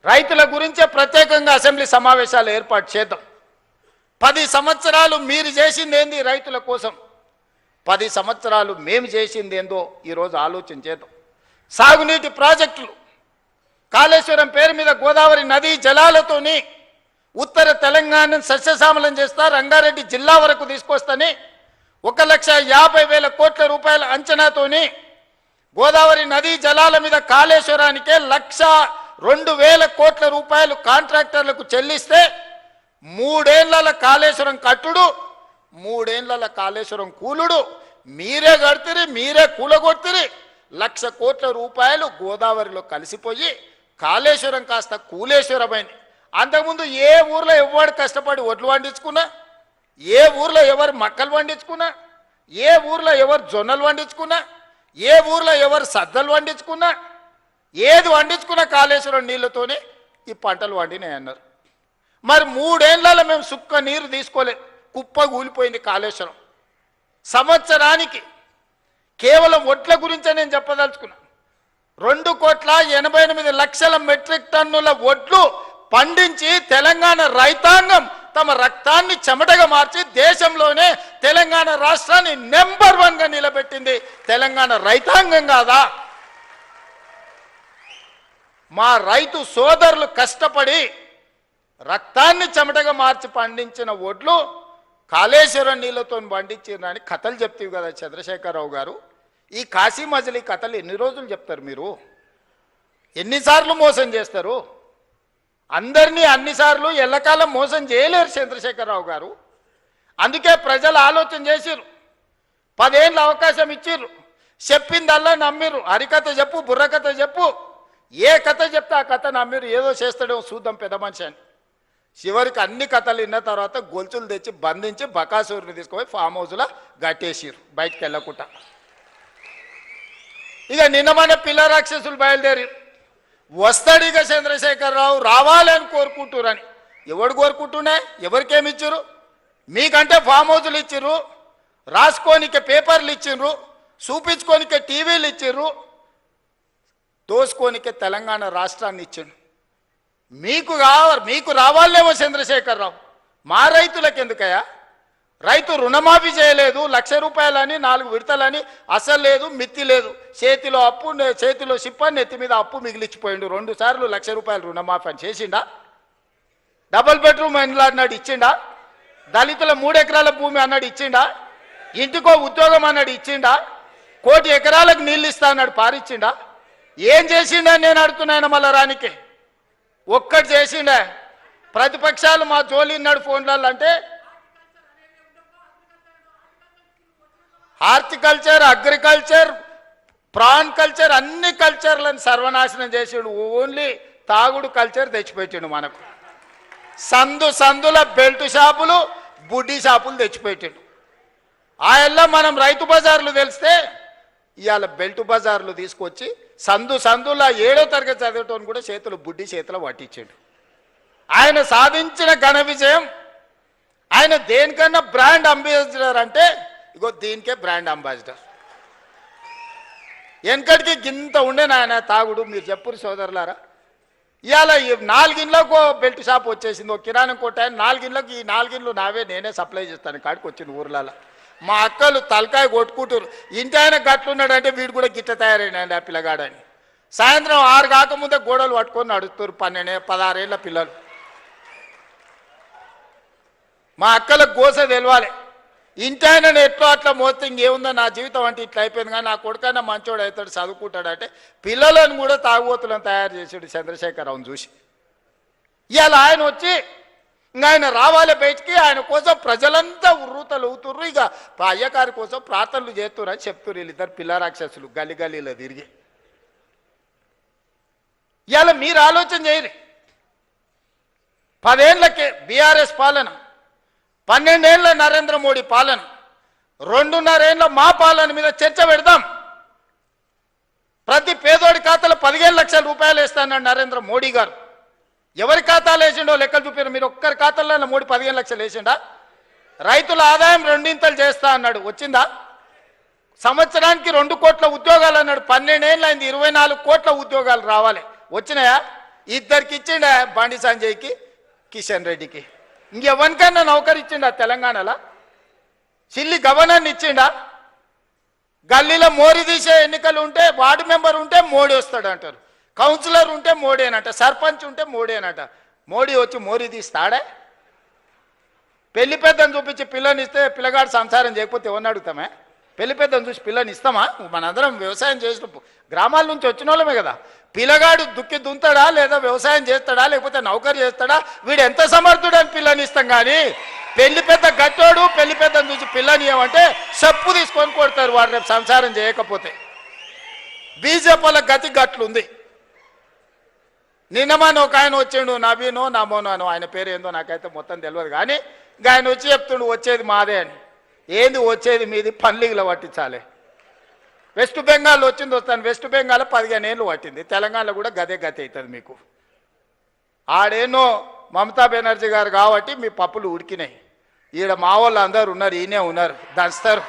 రైతుల గురించే ప్రత్యేకంగా అసెంబ్లీ సమావేశాలు ఏర్పాటు చేద్దాం. 10 సంవత్సరాలు మీరు చేసింది ఏంది రైతుల కోసం, 10 సంవత్సరాలు మేము చేసింది ఏందో ఈరోజు ఆలోచన చేద్దాం. సాగునీటి ప్రాజెక్టులు కాళేశ్వరం పేరు మీద గోదావరి నదీ జలాలతోని ఉత్తర తెలంగాణను సస్యశ్యామలం చేస్తా, రంగారెడ్డి జిల్లా వరకు తీసుకొస్తని 1,50,000 కోట్ల రూపాయల అంచనాతోని గోదావరి నదీ జలాల మీద కాళేశ్వరానికే 1,02,000 కోట్ల రూపాయలు కాంట్రాక్టర్లకు చెల్లిస్తే 3 ఏళ్ల కాళేశ్వరం కట్టుడు, 3 ఏళ్ల కాళేశ్వరం కూలుడు మీరే కడితిరి, మీరే కూలగొట్టిరి. 1,00,000 కోట్ల రూపాయలు గోదావరిలో కలిసిపోయి కాళేశ్వరం కాస్త కూలేశ్వరమైంది. అంతకుముందు ఏ ఊర్లో ఎవరు కష్టపడి ఒడ్లు పండించుకున్నా, ఏ ఊర్లో ఎవరు మక్కలు పండించుకున్నా, ఏ ఊర్లో ఎవరు జొన్నలు పండించుకున్నా, ఏ ఊర్లో ఎవరు సద్దలు పండించుకున్నా, ఏది పండించుకున్నా కాళేశ్వరం నీళ్ళతోనే ఈ పంటలు పండినాయి అన్నారు. మరి 3 ఏళ్లలో మేము సుక్క నీరు తీసుకోలేదు, కుప్ప కూలిపోయింది కాళేశ్వరం. సంవత్సరానికి కేవలం ఒడ్ల గురించే నేను చెప్పదలుచుకున్నా, 2,88,00,000 మెట్రిక్ టన్నుల ఒడ్లు పండించి తెలంగాణ రైతాంగం తమ రక్తాన్ని చెమటగా మార్చి దేశంలోనే తెలంగాణ రాష్ట్రాన్ని నెంబర్ 1గా నిలబెట్టింది తెలంగాణ రైతాంగం కాదా? మా రైతు సోదరులు కష్టపడి రక్తాన్ని చెమటగా మార్చి పండించిన ఒడ్లు కాళేశ్వరం నీళ్ళతో పండించిరని కథలు చెప్తావు కదా చంద్రశేఖరరావు గారు. ఈ కాశీ మజిలీ కథలు ఎన్ని రోజులు చెప్తారు మీరు? ఎన్నిసార్లు మోసం చేస్తారు? అందరినీ అన్నిసార్లు ఎల్లకాలం మోసం చేయలేరు చంద్రశేఖరరావు గారు. అందుకే ప్రజలు ఆలోచన చేసిర్రు, 10 ఏళ్ళ అవకాశం ఇచ్చిర్రు, చెప్పిందల్లా నమ్మిర్రు. హరికథ చెప్పు, బుర్రకథ చెప్పు, ఏ కథ చెప్తే ఆ కథ నమ్మిర్రు. ఏదో చేస్తాడేమో చూద్దాం పెద్ద మనిషి అని. చివరికి అన్ని కథలు విన్న తర్వాత గొలుసులు తెచ్చి బంధించి బకాసూరుని తీసుకుపోయి ఫామ్ హౌస్లో గట్టేసిర్రు బయటికి వెళ్ళకుండా. ఇక నిన్న మన పిల్ల రాక్షసులు బయలుదేరి వస్తాడు ఇక చంద్రశేఖరరావు రావాలని కోరుకుంటురని. ఎవడు కోరుకుంటున్నా? ఎవరికేమి ఇచ్చారు? మీకంటే ఫామ్ హౌజులు ఇచ్చిర్రు, రాసుకోనికే పేపర్లు ఇచ్చిండ్రు, చూపించుకోనికే టీవీలు ఇచ్చిర్రు, దోసుకోనికే తెలంగాణ రాష్ట్రాన్ని ఇచ్చిండు. మీకు రావాలేమో చంద్రశేఖరరావు, మా రైతులకు ఎందుకయ్యా? రైతు రుణమాఫీ చేయలేదు, 1,00,000 రూపాయలని 4 విడతలని, అసలు లేదు మిత్తి లేదు, చేతిలో అప్పు, చేతిలో సిప్పని నెత్తి మీద అప్పు మిగిలిచ్చిపోయిండు. 2 సార్లు 1,00,000 రూపాయలు రుణమాఫీ అని చేసిండా? డబుల్ బెడ్రూమ్ అన్నాడు ఇచ్చిండా? దళితుల 3 ఎకరాల భూమి అన్నాడు ఇచ్చిండా? ఇంటికో ఉద్యోగం అన్నాడు ఇచ్చిండా? 1 కోటి ఎకరాలకు నీళ్ళు ఇస్తా అన్నాడు పారిచ్చిండా? ఏం చేసిండా నేను అడుగుతున్నాను మళ్ళా రానికి? ఒక్కటి చేసిండా? ప్రతిపక్షాలు మా జోలి ఉన్నాడు ఫోన్లలో అంటే హార్టికల్చర్, అగ్రికల్చర్, ప్రాన్ కల్చర్ అన్ని కల్చర్లను సర్వనాశనం చేసిండు. ఓన్లీ తాగుడు కల్చర్ తెచ్చిపెట్టిండు మనకు. సందుల బెల్ట్ షాపులు, బుడ్డీ షాపులు తెచ్చిపెట్టిండు. ఆయల్లో మనం రైతు బజార్లు తెలిస్తే ఇవాళ బెల్ట్ బజార్లు తీసుకొచ్చి సందుల 7వ తరగతి చదివేటోని కూడా చేతులు బుడ్డి చేతిలో పట్టించాడు. ఆయన సాధించిన ఘన విజయం. ఆయన దేనికన్నా బ్రాండ్ అంబాసిడర్ అంటే ఇగో దీనికే బ్రాండ్ అంబాసిడర్. వెనకటికి గింత ఉండే నాయన తాగుడు. మీరు చెప్పురు సోదరులారా, ఇవాళ 4 ఇండ్లకు బెల్ట్ షాప్ వచ్చేసింది. ఒక కిరాణం కొట్టాయన 4 ఇండ్లకు, ఈ 4 ఇండ్లు నావే, నేనే సప్లై చేస్తాను కాడికి వచ్చింది ఊర్లలో. మా అక్కలు తలకాయ కొట్టుకుంటారు, ఇంటి ఆయన గట్లున్నాడంటే వీడు కూడా గిట్ట తయారైనాయండి ఆ పిల్లగాడని. సాయంత్రం 6 కాకముందే గోడలు పట్టుకొని నడుస్తారు 12-16 ఏళ్ళ పిల్లలు. మా అక్కలకు గోస తెలవాలి. ఇంటి ఆయన ఎట్లా అట్లా మోస్తే ఇంకేముందో నా జీవితం అంటే ఇట్లా అయిపోయింది, కానీ నా కొడుకైనా మంచోడు అవుతాడు, చదువుకుంటాడంటే పిల్లలను కూడా తాగుబోతులను తయారు చేసాడు చంద్రశేఖరరావుని చూసి. ఇవాళ ఆయన వచ్చి ఇంకా ఆయన రావాలి బయటికి, ఆయన కోసం ప్రజలంతా ఉర్రూతలు ఊతుర్రు. ఇక అయ్యగారి కోసం ప్రార్థనలు చేస్తున్నారు అని చెప్తున్నారు వీళ్ళిద్దరు పిల్ల రాక్షసులు గల్లీలో తిరిగి. ఇవాళ మీరు ఆలోచన చేయరు. 10 ఏళ్ళకే బీఆర్ఎస్ పాలన, 12 ఏళ్ళ నరేంద్ర మోడీ పాలన, 2.5 ఏళ్ళ మా పాలన మీద చర్చ పెడదాం. ప్రతి పేదోడి ఖాతాలో 15 లక్షల రూపాయలు వేస్తానన్నాడు నరేంద్ర మోడీ గారు. ఎవరి ఖాతాలు వేసిండో లెక్కలు చూపారు. మీరు ఒక్కరి ఖాతాలో మోడీ 15 లక్షలు వేసిండా? రైతుల ఆదాయం 2 చేస్తా అన్నాడు, వచ్చిందా? సంవత్సరానికి 2 కోట్ల ఉద్యోగాలు అన్నాడు, 12 ఏళ్ళు అయింది, 24 కోట్ల ఉద్యోగాలు రావాలి, వచ్చినాయా? 2 ఇచ్చిండా, బండి సంజయ్కి, కిషన్ రెడ్డికి. ఇంకెవరికన్నా నౌకరు ఇచ్చిండా తెలంగాణలో? చిల్లి గవర్నర్ని ఇచ్చిండా? గల్లీలో మోరీ తీసే ఎన్నికలు ఉంటే వార్డు మెంబర్ ఉంటే మోడీ వస్తాడు అంటారు, కౌన్సిలర్ ఉంటే మోడీనట, సర్పంచ్ ఉంటే మోడీనట. మోడీ వచ్చి మోరీ తీస్తాడే? పెళ్లి పెద్దను చూపించి పిల్లని ఇస్తే పిల్లగాడు సంసారం చేయకపోతే ఎవరిని అడుగుతామే? పెళ్లి పెద్దను చూసి పిల్లని ఇస్తామా? మనందరం వ్యవసాయం చేసిన గ్రామాల నుంచి వచ్చిన వాళ్ళమే కదా. పిల్లగాడు దుక్కి దుంతాడా, లేదా వ్యవసాయం చేస్తాడా, లేకపోతే నౌకరు చేస్తాడా, వీడు ఎంత సమర్థుడు అని పిల్లని ఇస్తాం. కానీ పెళ్లి పెద్ద గట్టోడు పెళ్లి పెద్దను చూసి పిల్లని ఏమంటే చెప్పు తీసుకొని కొడతారు వాడు రేపు సంసారం చేయకపోతే. బీజేపీల గతి గట్లుంది. నిన్నమాన ఒక ఆయన వచ్చిండు, నవీనో నమోనానో, ఆయన పేరు ఏందో నాకైతే మొత్తం తెలియదు, కానీ ఇంకా ఆయన వచ్చి చెప్తుండు వచ్చేది మాదే అని. ఏంది వచ్చేది మీది? పన్లీగులో పట్టించాలి. వెస్ట్ బెంగాల్ వచ్చింది వస్తాను, వెస్ట్ బెంగాల్ 15 ఏళ్ళు పట్టింది, తెలంగాణలో కూడా గదే గతి అవుతుంది మీకు. ఆడేనో మమతా బెనర్జీ గారు కాబట్టి మీ పప్పులు ఉడికినాయి. ఈడ మా వాళ్ళు అందరు ఉన్నారు, ఈయనే ఉన్నారు, దంచుతారు.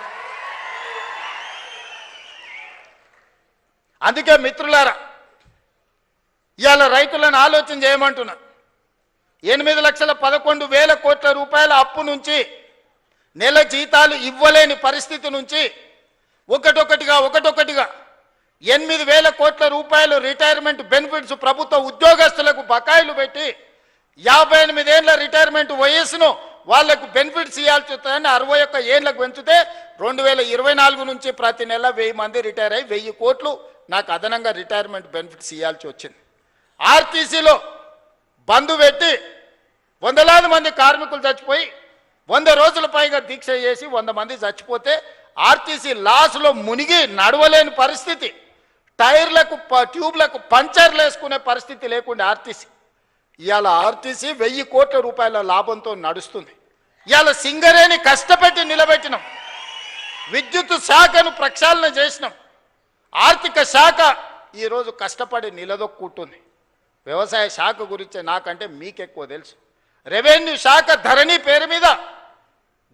అందుకే మిత్రులారా, ఇవాళ రైతులను ఆలోచన చేయమంటున్నా. 8,11,000 కోట్ల రూపాయల అప్పు నుంచి, నెల జీతాలు ఇవ్వలేని పరిస్థితి నుంచి ఒకటొకటిగా 8,000 కోట్ల రూపాయలు రిటైర్మెంట్ బెనిఫిట్స్ ప్రభుత్వ ఉద్యోగస్తులకు బకాయిలు పెట్టి 58 ఏళ్ల రిటైర్మెంట్ వయస్సును వాళ్లకు బెనిఫిట్స్ ఇవ్వాల్సి వస్తుందని 61 ఏళ్లకు పెంచితే 2024 నుంచి ప్రతి నెల 1000 మంది రిటైర్ అయ్యి 1000 కోట్లు నాకు అదనంగా రిటైర్మెంట్ బెనిఫిట్స్ ఇవ్వాల్సి వచ్చింది. ఆర్టీసీలో బంద్ పెట్టి వందలాది మంది కార్మికులు చచ్చిపోయి 100 రోజుల పైగా దీక్ష చేసి 100 మంది చచ్చిపోతే ఆర్టీసీ లాస్లో మునిగి నడవలేని పరిస్థితి, టైర్లకు ట్యూబ్లకు పంచర్లు వేసుకునే పరిస్థితి లేకుండా ఆర్టీసీ. ఇవాళ ఆర్టీసీ 1000 కోట్ల రూపాయల లాభంతో నడుస్తుంది. ఇవాళ సింగరేణి కష్టపెట్టి నిలబెట్టినాం, విద్యుత్ శాఖను ప్రక్షాళన చేసినాం, ఆర్థిక శాఖ ఈరోజు కష్టపడి నిలదొక్కుంటుంది. వ్యవసాయ శాఖ గురించి నాకంటే మీకెక్కువ తెలుసు. రెవెన్యూ శాఖ ధరణి పేరు మీద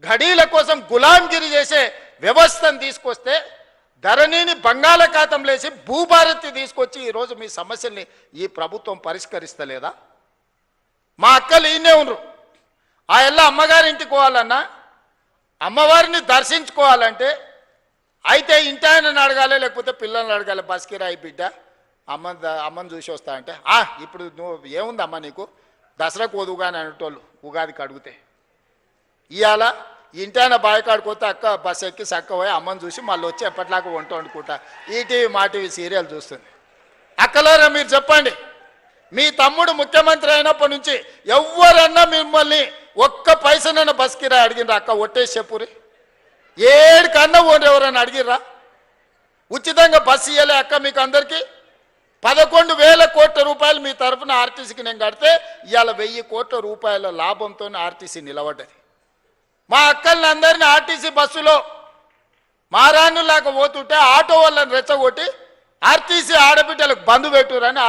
ఘడీల కోసం గులాంగిరి చేసే వ్యవస్థను తీసుకొస్తే ధరణిని బంగాళాఖాతంలో వేసి భూభారతి తీసుకొచ్చి ఈరోజు మీ సమస్యల్ని ఈ ప్రభుత్వం పరిష్కరిస్తలేదా? మా అక్కలు ఈయనే ఉన్నారు. ఆ ఎల్ల అమ్మగారింటికి పోవాలన్నా, అమ్మవారిని దర్శించుకోవాలంటే అయితే ఇంటి ఆయనను అడగాలి, లేకపోతే పిల్లల్ని అడగాలి. బస్కిరాయి బిడ్డ అమ్మని చూసి వస్తా అంటే ఇప్పుడు నువ్వు ఏముంది అమ్మ నీకు దసరాకు వదువుగా అని అనేటోళ్ళు ఉగాదికి అడిగితే. ఇవాళ ఇంటి ఆయన బాయకాడుకోతే అక్క బస్ ఎక్కి చక్క పోయి అమ్మని చూసి మళ్ళీ వచ్చి ఎప్పటిలాగా వంట వండుకుంటా ఈటీవీ మా టీవీ సీరియల్ చూస్తుంది. అక్కలారా మీరు చెప్పండి, మీ తమ్ముడు ముఖ్యమంత్రి అయినప్పటి నుంచి ఎవరన్నా మిమ్మల్ని ఒక్క పైసనన్నా బస్ కిరాయి అడిగినరా? అక్క ఒట్టేసి చెప్పురి, ఏడుకన్నా ఓడి ఎవరన్నా అడిగిర్రా? ఉచితంగా బస్సు ఇవ్వలే అక్క మీకు అందరికీ? 11,000 కోట్ల రూపాయలు మీ తరఫున ఆర్టీసీకి నేను కడితే ఇవాళ 1,000 కోట్ల రూపాయల లాభంతో ఆర్టీసీ నిలబడ్డది. మా అక్కల్ని అందరినీ ఆర్టీసీ బస్సులో మారానులాగా పోతుంటే ఆటో వాళ్ళని రెచ్చగొట్టి ఆర్టీసీ ఆడబిడ్డలకు బంధు పెట్టురని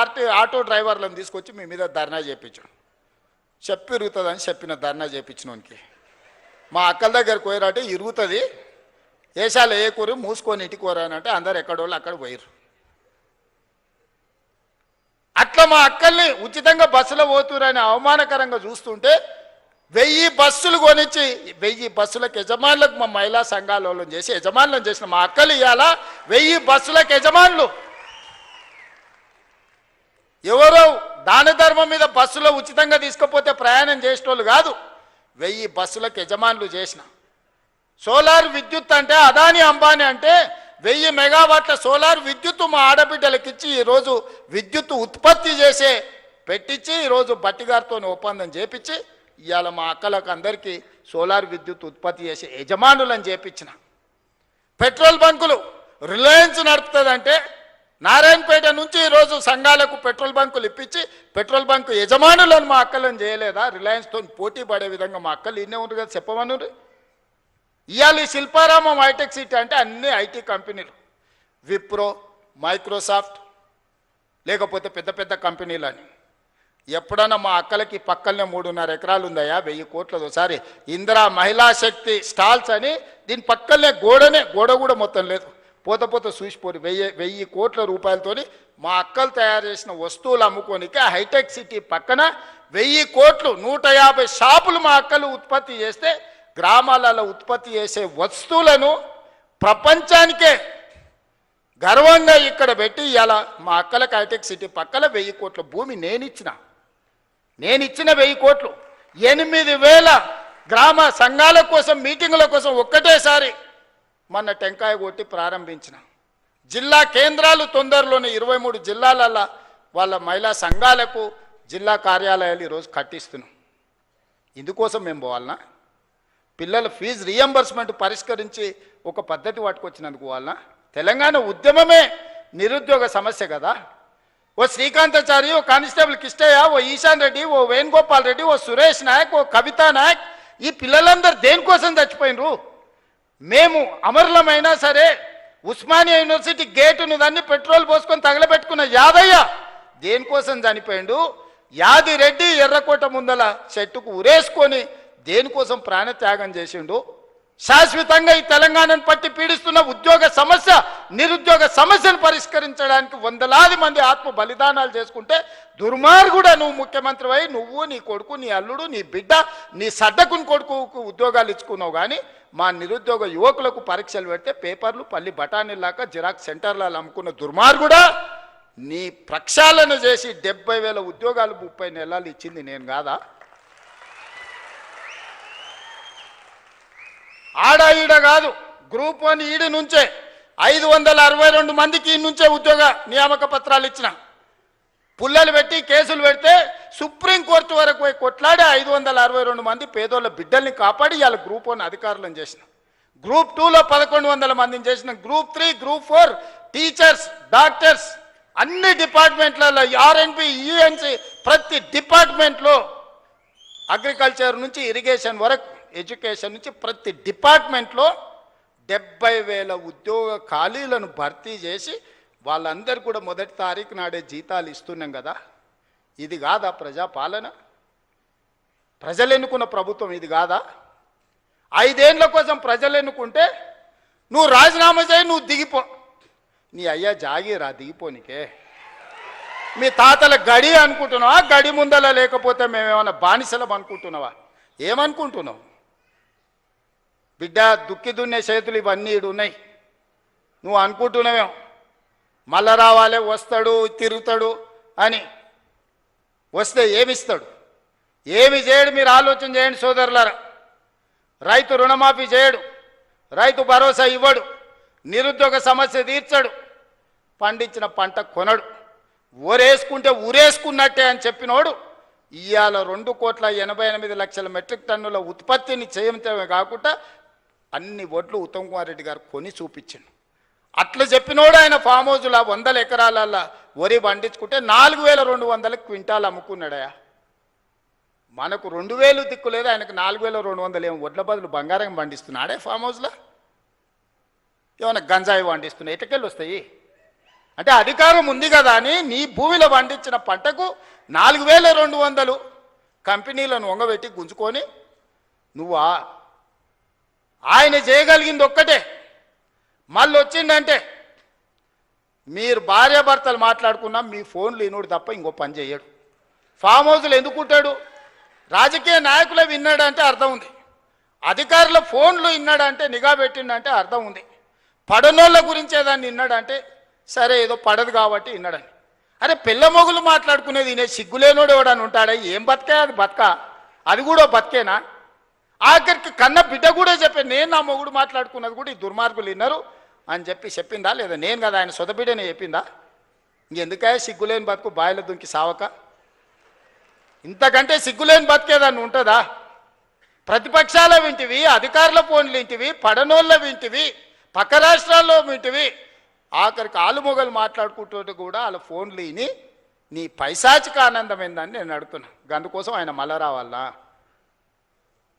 ఆటో డ్రైవర్లను తీసుకొచ్చి మీ మీద ధర్నా చేయించాడు. ఇరుగుతుందని చెప్పిన ధర్నా చేయించినోనికి మా అక్కల దగ్గరకు పోయారంటే ఇరుగుతుంది, ఏషాలు ఏ కూర మూసుకొని ఇంటికి పోరానంటే అందరు ఎక్కడోళ్ళు అక్కడ పోయారు. అట్లా మా అక్కల్ని ఉచితంగా బస్సులో పోతురని అవమానకరంగా చూస్తుంటే 1000 బస్సులు కొనిచ్చి 1000 బస్సులకు యజమానులకు మా మహిళా సంఘాలను చేసి యజమానులను చేసిన మా అక్కలు ఇవాళ 1000 బస్సులకు యజమానులు. ఎవరో దాన ధర్మం మీద బస్సులో ఉచితంగా తీసుకుపోతే ప్రయాణం చేసేటోళ్ళు కాదు, 1000 బస్సులకు యజమానులు చేసిన. సోలార్ విద్యుత్ అంటే అదాని అంబానీ అంటే 1000 మెగావాట్ల సోలార్ విద్యుత్ మా ఆడబిడ్డలకు ఇచ్చి ఈరోజు విద్యుత్ ఉత్పత్తి చేసే పెట్టించి ఈరోజు బట్టిగారితో ఒప్పందం చేపించి ఇవాళ మా అక్కలకు అందరికీ సోలార్ విద్యుత్ ఉత్పత్తి చేసే యజమానులను చేపించిన. పెట్రోల్ బంకులు రిలయన్స్ నడుపుతుందంటే నారాయణపేట నుంచి ఈరోజు సంఘాలకు పెట్రోల్ బంకులు ఇప్పించి పెట్రోల్ బంకు యజమానులను మా అక్కలను చేయలేదా? రిలయన్స్తో పోటీ పడే విధంగా మా అక్కలు ఇన్నే ఉంది కదా, చెప్పమను. ఇవాళ ఈ శిల్పారామం హైటెక్ సిటీ అంటే అన్ని ఐటీ కంపెనీలు, విప్రో, మైక్రోసాఫ్ట్, లేకపోతే పెద్ద పెద్ద కంపెనీలు అని. ఎప్పుడన్నా మా అక్కలకి పక్కనే 3.5 ఎకరాలు ఉందయా, 1000 కోట్లది. ఒకసారి ఇందిరా మహిళా శక్తి స్టాల్స్ అని దీని పక్కనే గోడ కూడా మొత్తం లేదు, పోత చూసిపోరు. 1000 కోట్ల రూపాయలతోని మా అక్కలు తయారు చేసిన వస్తువులు అమ్ముకోనికే హైటెక్ సిటీ పక్కన 1000 కోట్లు 150 షాపులు మా అక్కలు ఉత్పత్తి చేస్తే గ్రామాలలో ఉత్పత్తి చేసే వస్తువులను ప్రపంచానికే గర్వంగా ఇక్కడ పెట్టి ఇలా మా అక్కలకు హైటెక్ సిటీ పక్కన 1000 కోట్ల భూమి నేనిచ్చిన 1000 కోట్లు 8,000 గ్రామ సంఘాల కోసం మీటింగుల కోసం ఒక్కటేసారి మొన్న టెంకాయ కొట్టి ప్రారంభించిన. జిల్లా కేంద్రాలు తొందరలోనే 23 జిల్లాలలో వాళ్ళ మహిళా సంఘాలకు జిల్లా కార్యాలయాలు ఈరోజు కట్టిస్తున్నాం. ఇందుకోసం మేము పోవాలన్నా? పిల్లల ఫీజు రీఎంబర్స్మెంట్ పరిష్కరించి ఒక పద్ధతి పట్టుకొచ్చినందుకు పోవాలన్నా? తెలంగాణ ఉద్యమమే నిరుద్యోగ సమస్య కదా. ఓ శ్రీకాంతాచారి, ఓ కానిస్టేబుల్ కిష్టయ్య, ఓ ఈశాన్ రెడ్డి, ఓ వేణుగోపాల్ రెడ్డి, ఓ సురేష్ నాయక్, ఓ కవితా నాయక్, ఈ పిల్లలందరూ దేనికోసం చచ్చిపోయినరు? మేము అమరులమైనా సరే ఉస్మానియా యూనివర్సిటీ గేటును దాన్ని పెట్రోల్ పోసుకొని తగలబెట్టుకున్న యాదయ్య దేనికోసం చనిపోయిండు? యాదిరెడ్డి ఎర్రకోట ముందల చెట్టుకు ఉరేసుకొని దేనికోసం ప్రాణత్యాగం చేసిండు? శాశ్వతంగా ఈ తెలంగాణను పట్టి పీడిస్తున్న ఉద్యోగ సమస్య, నిరుద్యోగ సమస్యను పరిష్కరించడానికి 100,000 మంది ఆత్మ బలిదానాలు చేసుకుంటే దుర్మార్గుడా నువ్వు ముఖ్యమంత్రి అయి నువ్వు, నీ కొడుకు, నీ అల్లుడు, నీ బిడ్డ, నీ సడ్డకుని కొడుకుకు ఉద్యోగాలు ఇచ్చుకున్నావు. కానీ మా నిరుద్యోగ యువకులకు పరీక్షలు పెడితే పేపర్లు పల్లి బఠానీలాగా జిరాక్స్ సెంటర్లలో అమ్ముకున్న దుర్మార్గుడా, నీ ప్రక్షాళన చేసి 70,000 ఉద్యోగాలు 30 నెలలు ఇచ్చింది నేను కాదా? ఆడ ఈడ కాదు, గ్రూప్ 1 ఈడి నుంచే 562 మందికి ఈ నుంచే ఉద్యోగ నియామక పత్రాలు ఇచ్చిన. పుల్లలు పెట్టి కేసులు పెడితే సుప్రీంకోర్టు వరకు పోయి కొట్లాడి 562 మంది పేదోళ్ళ బిడ్డల్ని కాపాడి ఇవాళ గ్రూప్ 1 అధికారులను చేసిన. గ్రూప్ 2లో 1100 మందిని చేసిన. గ్రూప్ 3, గ్రూప్ 4 టీచర్స్, డాక్టర్స్, అన్ని డిపార్ట్మెంట్లలో ఆర్ఎన్బి, ఈఎన్సి, ప్రతి డిపార్ట్మెంట్లో అగ్రికల్చర్ నుంచి ఇరిగేషన్ వరకు, ఎడ్యుకేషన్ నుంచి ప్రతి డిపార్ట్మెంట్లో 70,000 ఉద్యోగ ఖాళీలను భర్తీ చేసి వాళ్ళందరూ కూడా మొదటి తారీఖు నాడే జీతాలు ఇస్తున్నాం కదా, ఇది కాదా ప్రజాపాలన? ప్రజలు ఎన్నుకున్న ప్రభుత్వం ఇది కాదా? 5 ఏళ్ల కోసం ప్రజలు ఎన్నుకుంటే నువ్వు రాజీనామా చేయి, నువ్వు దిగిపో. నీ అయ్యా జాగీరా దిగిపోనికే? మీ తాతల గడి అనుకుంటున్నావా? గడి ముందల లేకపోతే మేమేమన్నా బానిసలం అనుకుంటున్నావా? ఏమనుకుంటున్నావు? బిడ్డ, దుక్కి దున్నే చేతులు ఇవన్నీ ఈడు ఉన్నాయి. నువ్వు అనుకుంటున్నావేమో మళ్ళా రావాలి, వస్తాడు, తిరుగుతాడు అని. వస్తే ఏమిస్తాడు? ఏమి చేయడు? మీరు ఆలోచన చేయండి సోదరులారా. రైతు రుణమాఫీ చేయడు, రైతు భరోసా ఇవ్వడు, నిరుద్యోగ సమస్య తీర్చడు, పండించిన పంట కొనడు. ఊరేసుకుంటే ఊరేసుకున్నట్టే అని చెప్పినోడు ఇవాళ 2,88,00,000 మెట్రిక్ టన్నుల ఉత్పత్తిని చేయటమే కాకుండా అన్ని ఒడ్లు ఉత్తమ్ కుమార్ రెడ్డి గారు కొని చూపించిండు. అట్లా చెప్పినోడు ఆయన ఫామ్ హౌస్లో 100 ఎకరాల వరి పండించుకుంటే 4,200 క్వింటాలు అమ్ముకున్నాడయా. మనకు 2,000 దిక్కు లేదు, ఆయనకు 4,200 ఏం వడ్ల బదులు బంగారం పండిస్తున్నాడే ఫామ్ హౌస్లో. ఏమైనా గంజాయి పండిస్తున్నాయి, ఎటకెళ్ళి వస్తాయి? అంటే అధికారం ఉంది కదా అని నీ భూమిలో పండించిన పంటకు 4,200 కంపెనీలను వంగబెట్టి గుంజుకొని నువ్వా? ఆయన చేయగలిగింది ఒక్కటే, మళ్ళీ వచ్చిందంటే మీరు భార్యాభర్తలు మాట్లాడుకున్నా మీ ఫోన్లు వినుడు తప్ప ఇంకో పని చేయడు. ఫామ్ హౌస్లు ఎందుకుంటాడు? రాజకీయ నాయకులే విన్నాడంటే అర్థం ఉంది, అధికారుల ఫోన్లు విన్నాడంటే, నిఘా పెట్టిండంటే అర్థం ఉంది. పడనోళ్ళ గురించి ఏదాన్ని విన్నాడంటే సరే ఏదో పడదు కాబట్టి విన్నాడని. అరే పిల్ల మొగులు మాట్లాడుకునేది వినే సిగ్గులేనోడు ఎవడని ఉంటాడా? ఏం బతికే అది? బతక అది కూడా బతికేనా? ఆఖరికి కన్న బిడ్డ కూడా చెప్పాను, నేను నా మొగుడు మాట్లాడుకున్నది కూడా ఈ దుర్మార్గులు విన్నారు అని చెప్పిందా లేదా? నేను కదా ఆయన సొంత బిడ్డనే చెప్పిందా? ఇంకెందుకే సిగ్గులేని బతుకు బాయిలో దుంకి సావక? ఇంతకంటే సిగ్గులేని బతికేదాన్ని ఉంటుందా? ప్రతిపక్షాల వింటివి, అధికారుల ఫోన్లు వింటివి, పడనోళ్ళ వింటివి, పక్క రాష్ట్రాల్లో వింటివి, ఆఖరికి ఆలుమొగలు మాట్లాడుకుంటూ కూడా వాళ్ళ ఫోన్లు విని నీ పైశాచిక ఆనందం ఏందని నేను అడుగుతున్నా. అందుకోసం ఆయన మళ్ళా రావాలనా?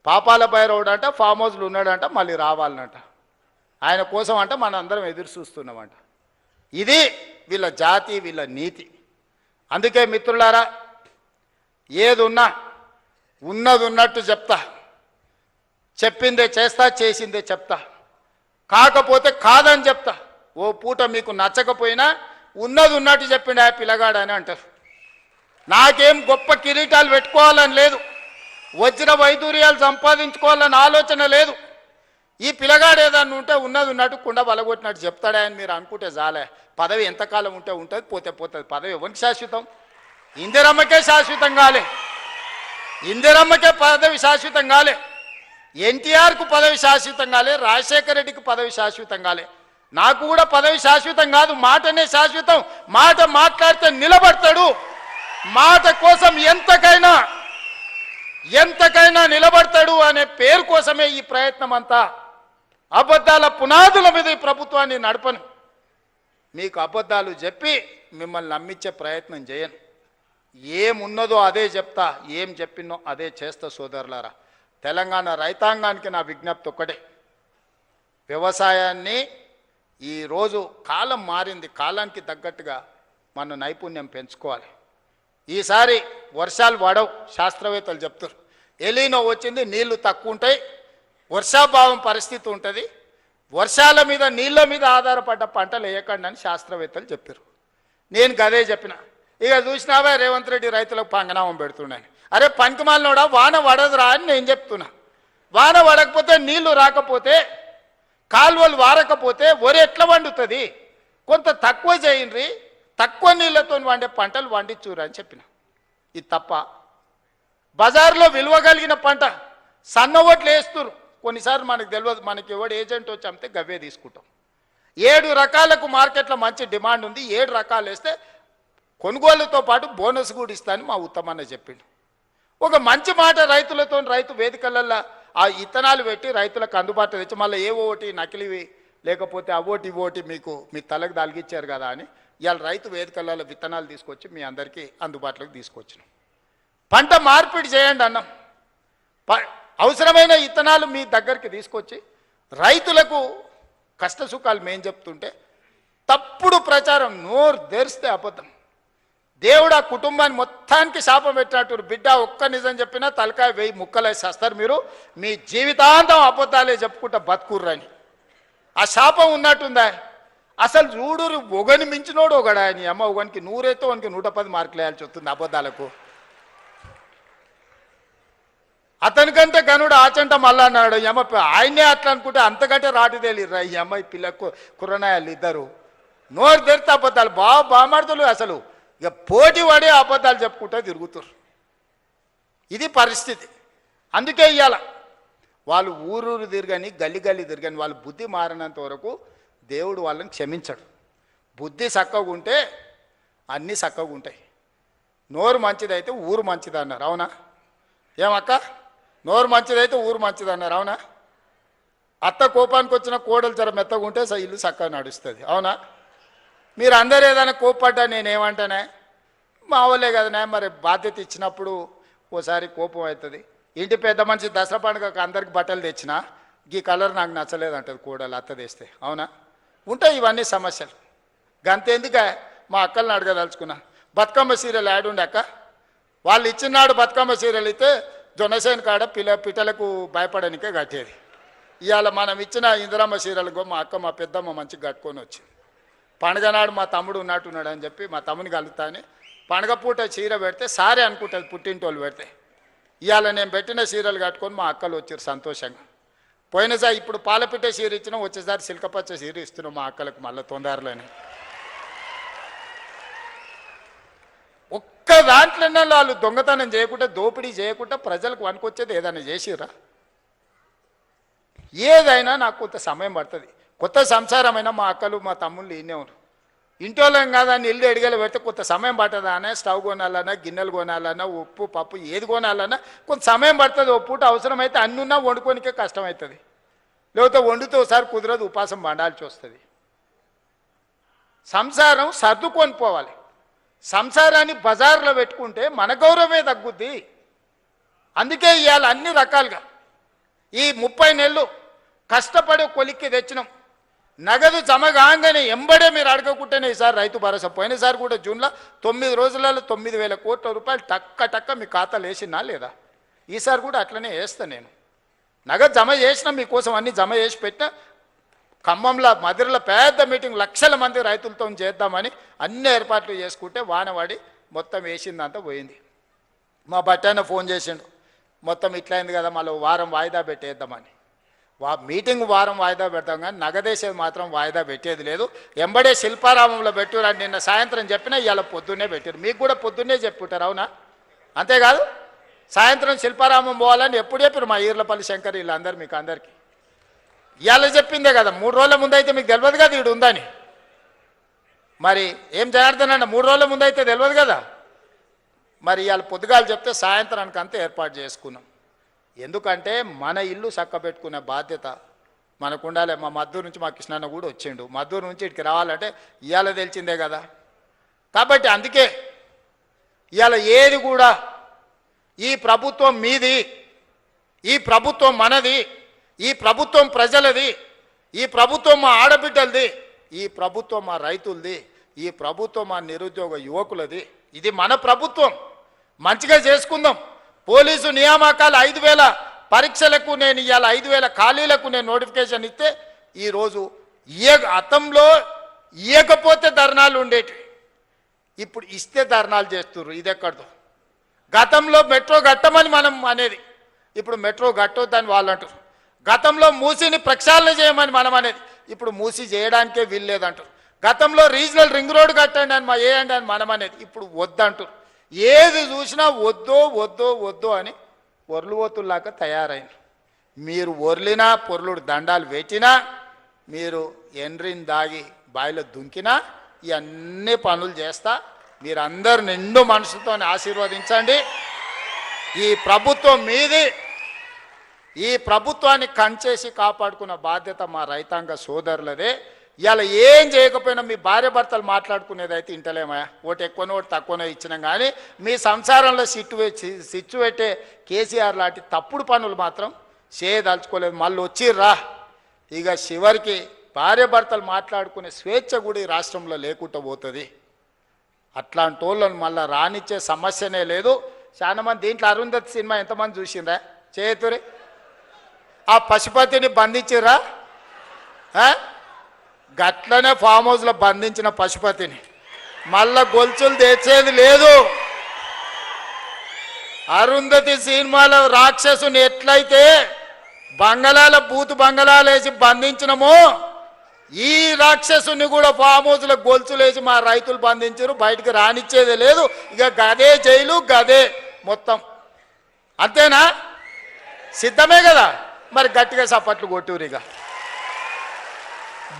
పాపాల భైరవుడు అంట ఫామ్ హౌస్లు ఉన్నాడంట, మళ్ళీ రావాలనంట. ఆయన కోసం అంట మన అందరం ఎదురు చూస్తున్నామంట. ఇది వీళ్ళ జాతి, వీళ్ళ నీతి. అందుకే మిత్రులారా, ఏది ఉన్నా ఉన్నది ఉన్నట్టు చెప్తా, చెప్పిందే చేస్తా, చేసిందే చెప్తా, కాకపోతే కాదని చెప్తా. ఓ పూట మీకు నచ్చకపోయినా ఉన్నది ఉన్నట్టు చెప్పిండు ఆ పిల్లగాడని అంటారు. నాకేం గొప్ప కిరీటాలు పెట్టుకోవాలని లేదు, వజ్ర వైదూర్యాలు సంపాదించుకోవాలని ఆలోచన లేదు. ఈ పిల్లగాడు ఏదన్నా ఉంటే ఉన్నది ఉన్నట్టు కుండ బలగొట్టినట్టు చెప్తాడా అని మీరు అనుకుంటే చాలే. పదవి ఎంతకాలం ఉంటే ఉంటుంది, పోతే పోతుంది. పదవి ఎవరికి శాశ్వతం? ఇందిరమ్మకే శాశ్వతం కాలే, ఇందిరమ్మకే పదవి శాశ్వతం కాలే, ఎన్టీఆర్కు పదవి శాశ్వతం కాలే, రాజశేఖర రెడ్డికి పదవి శాశ్వతం కాలే. నాకు కూడా పదవి శాశ్వతం కాదు, మాటనే శాశ్వతం. మాట మాట్లాడితే నిలబడతాడు, మాట కోసం ఎంతకైనా నిలబడతాడు అనే పేరు కోసమే ఈ ప్రయత్నం అంతా. అబద్ధాల పునాదుల మీద ఈ ప్రభుత్వాన్ని నడపను. మీకు అబద్ధాలు చెప్పి మిమ్మల్ని నమ్మించే ప్రయత్నం చేయను. ఏమున్నదో అదే చెప్తా, ఏం చెప్పినో అదే చేస్తా. సోదరులారా, తెలంగాణ రైతాంగానికి నా విజ్ఞప్తి ఒక్కటే, వ్యవసాయాన్ని ఈరోజు కాలం మారింది, కాలానికి తగ్గట్టుగా మన నైపుణ్యం పెంచుకోవాలి. ఈసారి వర్షాలు పడవు, శాస్త్రవేత్తలు చెప్తారు. ఎలీనో వచ్చింది, నీళ్లు తక్కువ ఉంటాయి, వర్షాభావం పరిస్థితి ఉంటుంది, వర్షాల మీద నీళ్ళ మీద ఆధారపడ్డ పంటలు వేయకండి అని శాస్త్రవేత్తలు చెప్పారు. నేను గదే చెప్పిన. ఇక చూసినావా రేవంత్ రెడ్డి రైతులకు పంగనామం పెడుతున్నాను. అరే పనికిమాలినోడా, వాన పడదురా అని నేను చెప్తున్నా. వాన పడకపోతే, నీళ్లు రాకపోతే, కాలువలు వారకపోతే వరి ఎట్లా వండుతుంది? కొంత తక్కువ చేయండి, తక్కువ నీళ్లతో వండే పంటలు వండించురు అని చెప్పిన. ఇది తప్ప? బజార్లో విలువ కలిగిన పంట సన్న ఓట్లు వేస్తున్నారు. కొన్నిసార్లు మనకు తెలియదు, మనకి ఎవడు ఏజెంట్ వచ్చి అమ్మితే గవ్వే తీసుకుంటాం. 7 రకాలకు మార్కెట్లో మంచి డిమాండ్ ఉంది, 7 రకాలు వేస్తే కొనుగోలుతో పాటు బోనస్ కూడా ఇస్తానని మా ఉత్తమన్న చెప్పిండు. ఒక మంచి మాట రైతులతో, రైతు వేదికలలో ఆ ఇత్తనాలు పెట్టి రైతులకు అందుబాటులో తెచ్చి మళ్ళీ ఏ ఓటి నకిలివి లేకపోతే అవోటి ఇవోటి మీకు మీ తలకు దాల్గిచ్చారు కదా అని ఇవాళ రైతు వేదికలలో విత్తనాలు తీసుకొచ్చి మీ అందరికీ అందుబాటులోకి తీసుకొచ్చినాం. పంట మార్పిడి చేయండి అన్నాం. అవసరమైన ఇత్తనాలు మీ దగ్గరికి తీసుకొచ్చి రైతులకు కష్ట సుఖాలు మేము చెప్తుంటే తప్పుడు ప్రచారం, నోరు తెరిస్తే అబద్ధం. దేవుడు ఆ కుటుంబాన్ని మొత్తానికి శాపం పెట్టినట్టు, బిడ్డ ఒక్క నిజం చెప్పినా తలకాయ 1000 ముక్కలేసి చేస్తారు మీరు, మీ జీవితాంతం అబద్ధాలే చెప్పుకుంటా బతుకుర్రని. ఆ శాపం ఉన్నట్టుందా? అసలు చూడు, ఒకని మించినోడు ఒకడా, నీ అమ్మ ఒకనికి 100 అయితే వానికి 110 మార్కులు వేయాల్సి వస్తుంది అబద్ధాలకు. అతనికంటే గనుడు ఆచంట మళ్ళా అన్నాడు. ఈ అమ్మ ఆయనే అట్లా అనుకుంటే అంతకంటే రాటి తేలిర్రా ఈ అమ్మాయి పిల్లకు కుర్రనాయాలు ఇద్దరు. నోరు తెరితే అబద్ధాలు, బామాడుతులు అసలు ఇక పోటీ పడే అబద్ధాలు చెప్పుకుంటూ తిరుగుతారు. ఇది పరిస్థితి. అందుకే ఇవాళ వాళ్ళు ఊరూరు తిరగని, గల్లి గల్లి తిరగని, వాళ్ళు బుద్ధి మారినంత వరకు దేవుడు వాళ్ళని క్షమించడు. బుద్ధి చక్కగా ఉంటే అన్నీ చక్కగా ఉంటాయి. నోరు మంచిదైతే ఊరు మంచిది అన్నారు, అవునా? ఏమక్క, నోరు మంచిదైతే ఊరు మంచిది అన్నారు, అవునా? అత్త కోపానికి వచ్చిన కోడలు జర మెత్తగా ఉంటే ఇల్లు చక్కగా నడుస్తుంది, అవునా? మీరు అందరూ ఏదైనా కోప్పడ్డా నేనేమంటానే, మా వాళ్ళే కదనే, మరి బాధ్యత ఇచ్చినప్పుడు ఓసారి కోపం అవుతుంది. ఇంటి పెద్ద మనిషి దసరా పండుగకు అందరికి బట్టలు తెచ్చినా ఈ కలర్ నాకు నచ్చలేదు అంటది కోడలు, అత్త తెస్తే, అవునా? ఉంటాయి ఇవన్నీ సమస్యలు. గంతెందుక మా అక్కల్ని అడగదలుచుకున్నా, బతుకమ్మ సీరియల్ యాడ్ ఉండే అక్క, వాళ్ళు ఇచ్చినాడు బతుకమ్మ సీరియల్ అయితే జొన్నసేన కాడ పిట్టలకు భయపడనికే కట్టేది. ఇవాళ మనం ఇచ్చిన ఇందిరమ్మ సీరియల్కో మా అక్క మా పెద్దమ్మ మంచిగా కట్టుకొని వచ్చింది. పండుగ నాడు మా తమ్ముడు ఉన్నట్టున్నాడు అని చెప్పి మా తమ్ముని కలుగుతా అని పండుగ పూట చీర పెడితే సారే అనుకుంటుంది పుట్టింటోళ్ళు పెడితే. ఇవాళ నేను పెట్టిన సీరియల్ కట్టుకొని మా అక్కలు వచ్చారు సంతోషంగా. పోయినసారి ఇప్పుడు పాలపిట్ట చీర ఇచ్చినాం, వచ్చేసారి సిల్కపచ్చ చీర ఇస్తున్నాం మా అక్కలకు మళ్ళీ తొందరలోనే. ఒక్క దాంట్లోనే వాళ్ళు దొంగతనం చేయకుండా, దోపిడీ చేయకుండా ప్రజలకు వనుకొచ్చేది ఏదైనా చేసిర్రా? ఏదైనా నాకు కొంత సమయం పడుతుంది. కొత్త సంసారమైనా మా అక్కలు మా తమ్ముళ్ళు ఈయనే ఉన్నారు. ఇంటోళ్ళం కాదని ఇల్లు ఎడిగలు పెడితే కొంత సమయం పడుతుంది. అనే స్టవ్ కొనాలన్నా, గిన్నెలు కొనాలన్నా, ఉప్పు పప్పు ఏది కొనాలన్నా కొంత సమయం పడుతుంది. ఓ పూట అవసరమైతే అన్నున్నా వండుకోనికే కష్టమవుతుంది. లేకపోతే వండితే ఒకసారి కుదరదు, ఉపాసం పండాల్సి వస్తుంది. సంసారం సర్దుకొని పోవాలి. సంసారాన్ని బజార్లో పెట్టుకుంటే మన గౌరవమే తగ్గుద్ది. అందుకే ఇవాళ అన్ని రకాలుగా ఈ 30 నెలలు కష్టపడి కొలిక్కి తెచ్చినాం. నగదు జమ కాగానే ఎంబడే మీరు అడగకుంటేనే ఈసారి రైతు భరోసా. పోయినసారి కూడా జూన్లో 9 రోజులలో 9,000 కోట్ల రూపాయలు టక్క మీ ఖాతాలు వేసినా లేదా? ఈసారి కూడా అట్లనే వేస్తా నేను. నగదు జమ చేసినా మీకోసం అన్ని జమ చేసి పెట్టినా. ఖమ్మంలో మదిరలో పెద్ద మీటింగ్, లక్షల మంది రైతులతో చేద్దామని అన్ని ఏర్పాట్లు చేసుకుంటే వానవాడి మొత్తం వేసిందంతా పోయింది. మా బట్టాయన ఫోన్ చేసిండు, మొత్తం ఇట్లా అయింది కదా, మళ్ళీ వారం వాయిదా పెట్టేద్దామని. మీటింగ్ వారం వాయిదా పెడతాం కానీ నగదేసేది మాత్రం వాయిదా పెట్టేది లేదు. ఎంబడే శిల్పారామంలో పెట్టురాని నిన్న సాయంత్రం చెప్పినా ఇవాళ పొద్దున్నే పెట్టారు. మీకు కూడా పొద్దున్నే చెప్పుంటారు, అవునా? అంతేకాదు సాయంత్రం శిల్పారామం పోవాలని ఎప్పుడు చెప్పారు మా ఈర్లపల్లి శంకర్ వీళ్ళందరూ. మీకు అందరికీ ఇవాళ చెప్పిందే కదా. 3 రోజుల ముందు అయితే మీకు తెలియదు కదా ఈడు ఉందని. మరి ఏం జనార్దనన్న 3 రోజుల ముందు అయితే తెలియదు కదా. మరి ఇవాళ పొద్దుగాలు చెప్తే సాయంత్రానికి అంతా ఏర్పాటు చేసుకున్నాం. ఎందుకంటే మన ఇల్లు చక్క పెట్టుకునే బాధ్యత మనకు ఉండాలి. మా మద్దూరు నుంచి మా కృష్ణన్న కూడా వచ్చిండు. మద్దూరు నుంచి ఇక్కడికి రావాలంటే ఇవాళ తెలిసిందే కదా. కాబట్టి అందుకే ఇవాళ ఏది కూడా ఈ ప్రభుత్వం మీది, ఈ ప్రభుత్వం మనది, ఈ ప్రభుత్వం ప్రజలది, ఈ ప్రభుత్వం మా ఆడబిడ్డలది, ఈ ప్రభుత్వం మా రైతులది, ఈ ప్రభుత్వం మా నిరుద్యోగ యువకులది. ఇది మన ప్రభుత్వం. మంచిగా చేసుకుందాం. పోలీసు నియామకాలు 5,000 పరీక్షలకు నేను ఇవాళ 5,000 ఖాళీలకు నేను నోటిఫికేషన్ ఇస్తే ఈరోజు గతంలో ఇవ్వకపోతే ధర్నాలు ఉండేటివి, ఇప్పుడు ఇస్తే ధర్నాలు చేస్తుర్రు. ఇది ఎక్కడదో. గతంలో మెట్రో కట్టమని మనం అనేది, ఇప్పుడు మెట్రో కట్టొద్దని వాళ్ళు అంటారు. గతంలో మూసీని ప్రక్షాళన చేయమని మనం అనేది, ఇప్పుడు మూసీ చేయడానికే వీల్లేదంటారు. గతంలో రీజనల్ రింగ్ రోడ్ కట్టండి అని వేయండి అని మనం అనేది, ఇప్పుడు వద్దంటారు. ఏది చూసినా వద్దో అని ఒర్లువోతుల్లాగా తయారైంది. మీరు ఒర్లినా, పొర్లుడు దండాలు పెట్టినా, మీరు ఎండ్రిని దాగి బాయిలో దుంకినా ఇవన్నీ పనులు చేస్తా. మీరందరూ నిండు మనసుతో ఆశీర్వదించండి. ఈ ప్రభుత్వం మీది. ఈ ప్రభుత్వాన్ని కంచేసి కాపాడుకున్న బాధ్యత మా రైతాంగ సోదరులదే. ఇవాళ ఏం చేయకపోయినా మీ భార్య భర్తలు మాట్లాడుకునేది అయితే ఇంటలేమయా, ఒకటి ఎక్కువనో ఒకటి తక్కువనో ఇచ్చినాం. కానీ మీ సంసారంలో సిచ్చు పెట్టే కేసీఆర్ లాంటి తప్పుడు పనులు మాత్రం చేయదలుచుకోలేదు. మళ్ళీ వచ్చిర్రా ఇక చివరికి భార్యాభర్తలు మాట్లాడుకునే స్వేచ్ఛ కూడా ఈ రాష్ట్రంలో లేకుండా పోతుంది. అట్లాంటి వాళ్ళని మళ్ళీ రానిచ్చే సమస్యనే లేదు. చాలా మంది దీంట్లో అరుంధతి సినిమా ఎంతమంది చూసిండ్రా చేతురి? ఆ పశుపతిని బంధించిర్రా? గట్లనే ఫామ్ హౌస్లో బంధించిన పశుపతిని మళ్ళా గొలుసులు తెచ్చేది లేదు. అరుంధతి సినిమాలో రాక్షసుని ఎట్లయితే బంగళాల బూతు బంగళాలు వేసి బంధించినమో ఈ రాక్షసుని కూడా ఫామ్ హౌస్లో గొలుసులు వేసి మా రైతులు బంధించారు. బయటకు రానిచ్చేదే లేదు. ఇక గదే జైలు గదే మొత్తం. అంతేనా? సిద్ధమే కదా? మరి గట్టిగా సపట్లు కొట్టురు. ఇక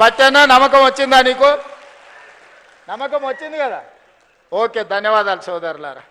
బట్టనా నమ్మకం వచ్చిందా నీకు? నమ్మకం వచ్చింది కదా? ఓకే, ధన్యవాదాలు సోదరులారా.